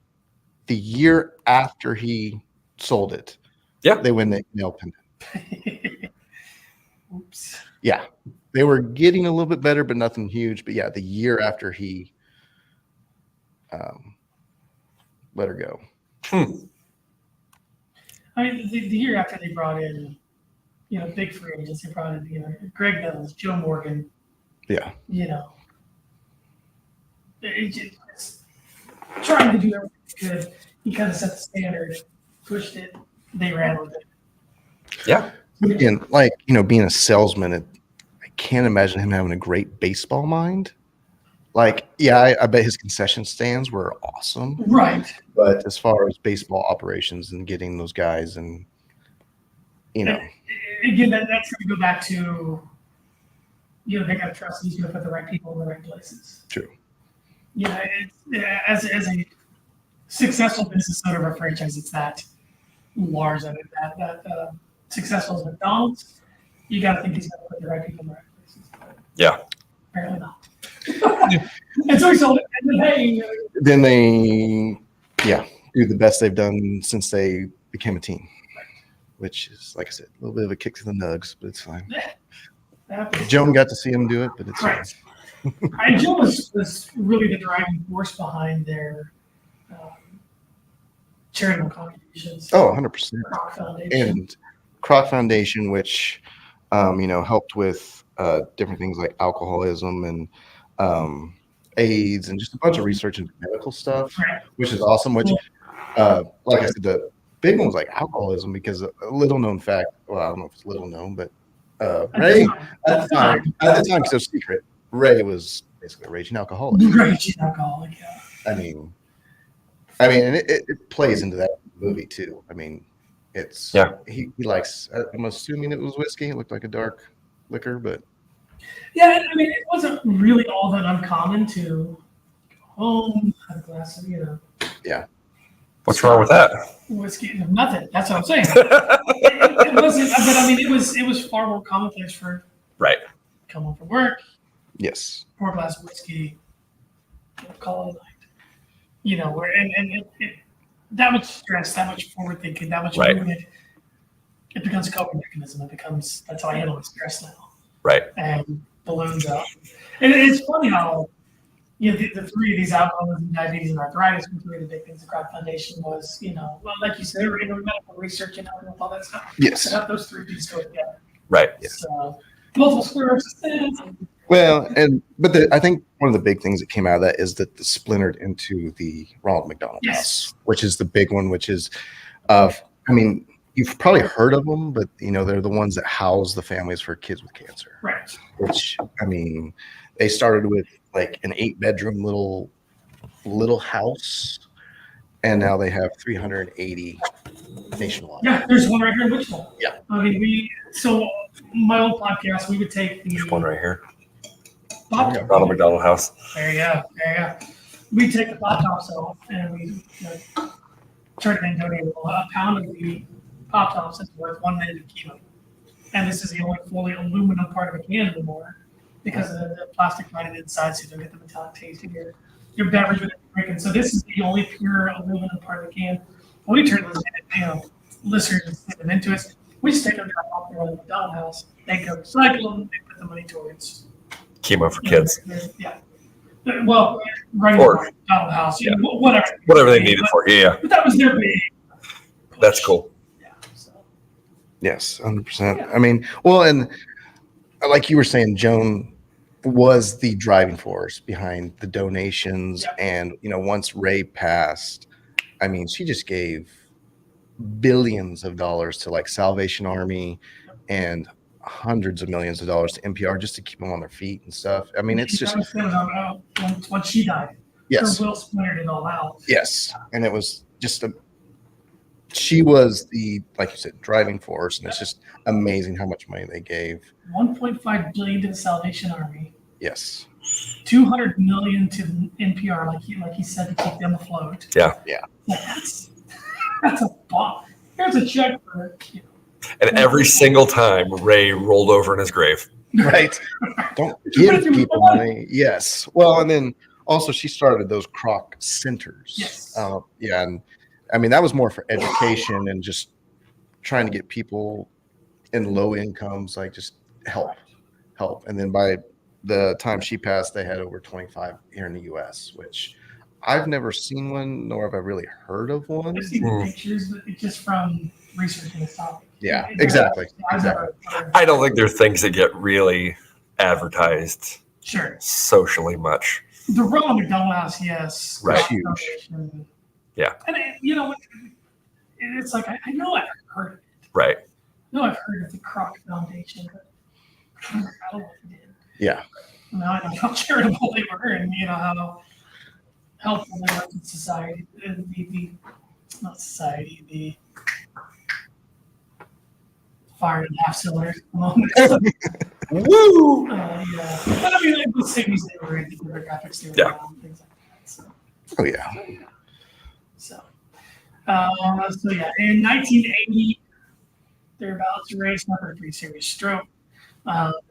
The year after he sold it, they win the nail pendant. Oops. Yeah, they were getting a little bit better, but nothing huge. But yeah, the year after he let her go. I mean, the year after they brought in, big free agents, they brought in, Greg Nettles, Joe Morgan. Yeah. It's trying to do everything he could. He kind of set the standard, pushed it, they ran with it. Yeah. And being a salesman, I can't imagine him having a great baseball mind. Like, yeah, I bet his concession stands were awesome. Right. But as far as baseball operations and getting those guys and, Again, that's going to go back to, they got to trust he's going to put the right people in the right places. True. Yeah, as a successful business owner of a franchise, it's that large of it. That successful as McDonald's, you got to think he's going to put the right people in the right places. Yeah. Apparently not. And so he sold it. And then they, do the best they've done since they became a team, which is, like I said, a little bit of a kick to the nugs, but it's fine. Joan got to see him do it, but it's right. And Joe was really the driving force behind their charitable contributions. Oh, 100%. Kroc Foundation. And Kroc Foundation, which, helped with different things like alcoholism and AIDS and just a bunch of research into medical stuff, right. which is awesome. Which, like I said, the big one was like alcoholism, because a little known fact, well, I don't know if it's little known, but Ray, at the time, because it was secret, Ray was basically a raging alcoholic. Raging alcoholic, yeah. I mean, and it plays into that movie too. I mean, it's he likes. I'm assuming it was whiskey. It looked like a dark liquor, but yeah, I mean, it wasn't really all that uncommon to go home, have a glass of, yeah. What's wrong with that? Whiskey, nothing. That's what I'm saying. it wasn't, but I mean, it was far more commonplace for come home from work. Yes. Pour a glass of whiskey, call it a night. Where and that much stress, that much forward thinking, that much movement, it becomes a coping mechanism. That's how I handle my stress now. Right. And balloons up. And it's funny how the three of these alcoholism, diabetes, and arthritis were three of the big things the Kroc Foundation was, well, like you said, they were into medical research and all that stuff. Yes. So those three pieces go together. Right. So multiple sclerosis. Well, but I think one of the big things that came out of that is that the splintered into the Ronald McDonald House, which is the big one, which is, I mean, you've probably heard of them, but they're the ones that house the families for kids with cancer. Right. Which, I mean, they started with like an 8-bedroom little house, and now they have 380 nationwide. Yeah, there's one right here in Wichita. Yeah. I mean, so my old podcast, we would take the One right here. pop Ronald McDonald House. There you go. We take the pop tops off and we turn it and donate a pound of the pop tops is worth 1 minute of chemo. And this is the only fully aluminum part of a can anymore because of the plastic lining inside, so you don't get the metallic taste in your beverage with it drinking. So this is the only pure aluminum part of the can. When we turn those listeners and stick them into us, we stick them off the McDonald House. They go recycle them. They put the money towards Chemo for kids. Yeah. Well, right Or McDonald House. Whatever. Whatever they need it for. Yeah. But that was their big push. That's cool. Yeah. So. Yes, 100%. I mean, well, and like you were saying, Joan was the driving force behind the donations. Yep. And, once Ray passed, I mean, she just gave billions of dollars to like Salvation Army and hundreds of millions of dollars to NPR just to keep them on their feet and stuff. I mean, it's just when she died. Yes. Her will splintered it all out. Yes. And it was just she was the, like you said, driving force, and it's just amazing how much money they gave. $1.5 billion to the Salvation Army. Yes. $200 million to NPR, like he said, to keep them afloat. Yeah. Yeah. That's a bomb. Here's a check for And every single time Ray rolled over in his grave. Right. Don't give people money. Yes. Well, and then also she started those Kroc centers. Yes. Yeah. And I mean, that was more for education and just trying to get people in low incomes, like just help. And then by the time she passed, they had over 25 here in the U.S., which I've never seen one, nor have I really heard of one. I've seen the pictures, but it's just from researching this topic. Yeah, exactly. I don't think they're things that get really advertised socially much. The Ronald McDonald House, yes. Right. Huge. Yeah. And it's like, I know I've heard of it. Right. I know I've heard of the Kroc Foundation, but I don't know what it did. Yeah. Now I know how charitable they were and how helpful they were to society. Not society, the fire and half cylinders. Woo! Yeah. But I mean, like the cities they were in, the demographics they were in, things like that. So. Oh, yeah. So yeah, in 1980, thereabouts, Ray suffered a pretty serious stroke.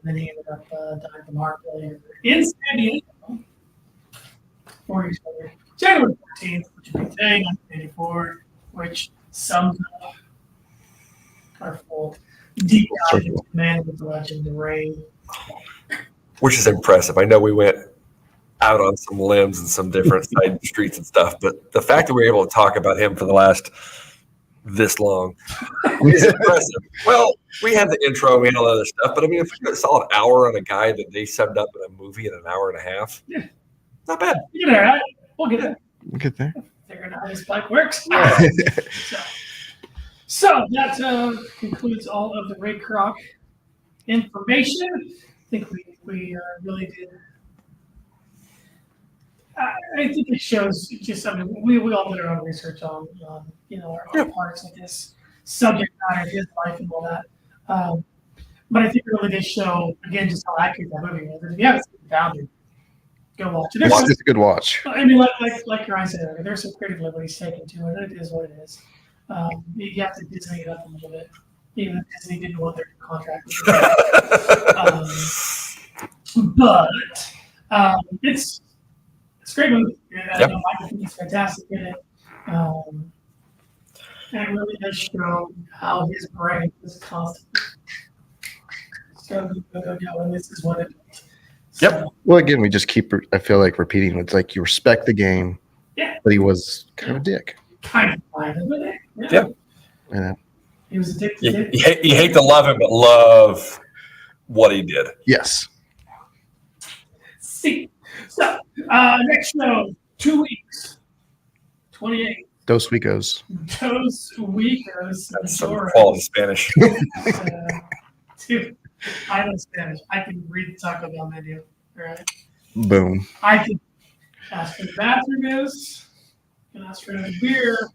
Then he ended up dying from heart failure in San Diego 4 years later, January 14th, which would be today, 1984, which sums up our full deep dive into the man with the legend, the Ray. Which is impressive. I know we went out on some limbs and some different side streets and stuff, but the fact that we were able to talk about him for the last this long is impressive. Well, we had the intro, we had all that other stuff, but I mean, if we saw an hour on a guy that they summed up in a movie in an hour and a half, not bad. You know, right? We'll get there. We'll get there. Figuring out how this bike works. So that concludes all of the Ray Kroc information. I think we really did. I think it shows just something. We all did our own research on our parts of this subject matter, his life, and all that. But I think it really did show again just how accurate that movie is. If you haven't seen Boundary, go watch it. It's a good watch. I mean, like Ryan said earlier, there's some creative liberties taken to it. It is what it is. You have to Disney it up a little bit, even if Disney didn't want their contract with it. But it's a great movie. I think he's fantastic in it. And it really does show how his brain is constantly go, and this is what it is. So, Well, again, we just keep, I feel like, repeating. It's like you respect the game, but he was kind of a dick. Kind of with it. Yeah. He was a dick to dick. You hate to love him, but love what he did. Yes. See. So, next show, 2 weeks, 28. Dos Weekos. Dos Weekos. That's some quality Spanish. Dude, I know Spanish. I can read the Taco Bell menu. Right? Boom. I can ask where the bathroom is. I can ask for another beer.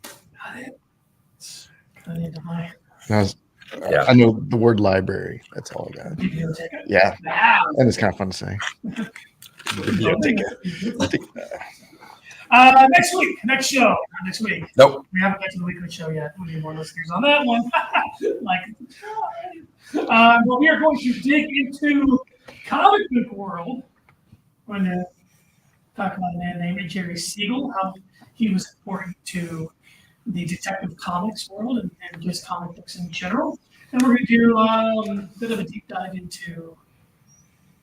Got it. I need to hire. I know the word library. That's all I got. Yeah. Wow. And it's kind of fun to say. Next week, next show. Not next week. Nope. We haven't got to the weekly show yet. We need more listeners on that one. But we are going to dig into comic book world. We're going to talk about a man named Jerry Siegel, how he was important to the Detective Comics world and just comic books in general. And we're going to do a bit of a deep dive into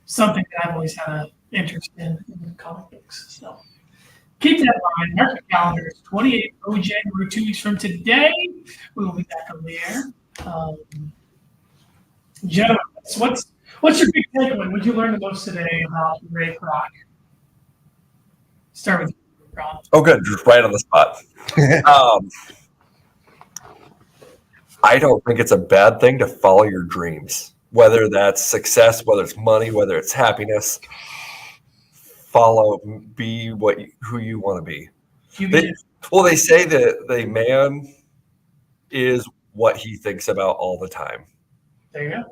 something that I've always had an interest in comic books. So keep that in mind. Mark your calendars. 28th of January, 2 weeks from today. We will be back on the air. Joe, what's your big takeaway? What did you learn the most today about Ray Kroc? Start with you, Ron. Oh, good. Just right on the spot. I don't think it's a bad thing to follow your dreams, whether that's success, whether it's money, whether it's happiness. Be who you want to be. They say that the man is what he thinks about all the time. There you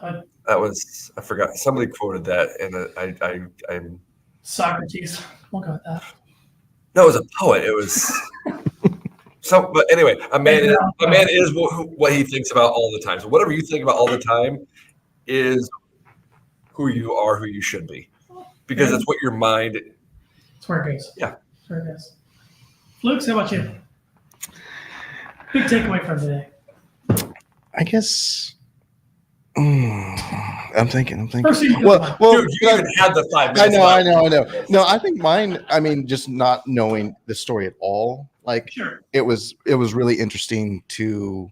go. I forgot. Somebody quoted that, and I'm Socrates. We'll go with that. No, it was a poet. It was but anyway, a man is what he thinks about all the time. So whatever you think about all the time is who you are, who you should be, because it's what your mind. That's where it goes. Yeah. That's where it goes. Luke, how about you? Big takeaway from today. I guess. I'm thinking. Well, dude, you even had the 5 minutes. I know. No, I think mine. I mean, just not knowing the story at all. Like, it was really interesting to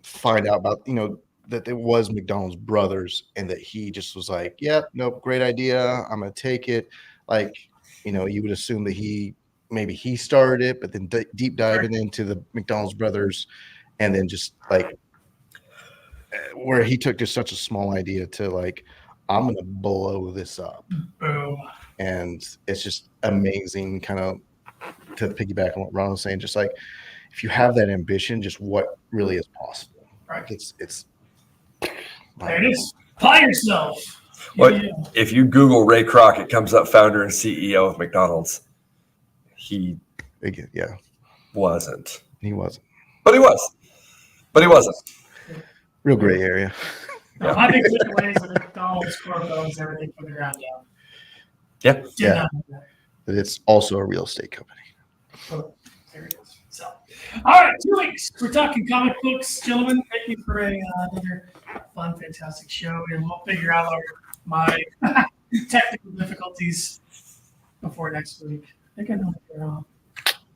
find out about, that it was McDonald's brothers, and that he just was like, "Yep, nope, great idea. I'm gonna take it." Like, you would assume that maybe he started it, but then deep diving into the McDonald's brothers, and then just like. Where he took just such a small idea to like, I'm gonna blow this up. Boom. And it's just amazing, kind of to piggyback on what Ron was saying, just like if you have that ambition, just what really is possible. Right. It's there it is. Apply yourself. Well, if you Google Ray Kroc, it comes up founder and CEO of McDonald's. He wasn't. He wasn't. He was. But he was. But he wasn't. Real gray area. No, my big takeaways are McDonald's, Kroc, everything from the ground down. Yeah. Yeah. But it's also a real estate company. Oh, there it is. So, all right, 2 weeks. We're talking comic books, gentlemen. Thank you for another fun, fantastic show, and we'll figure out my technical difficulties before next week. I think I know what they're on.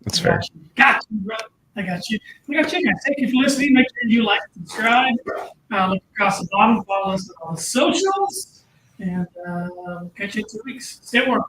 That's fair. Got you, brother. I got you. I got you guys. Thank you for listening. Make sure you like, subscribe. Look across the bottom. Follow us on all the socials. And we'll catch you in 2 weeks. Stay warm.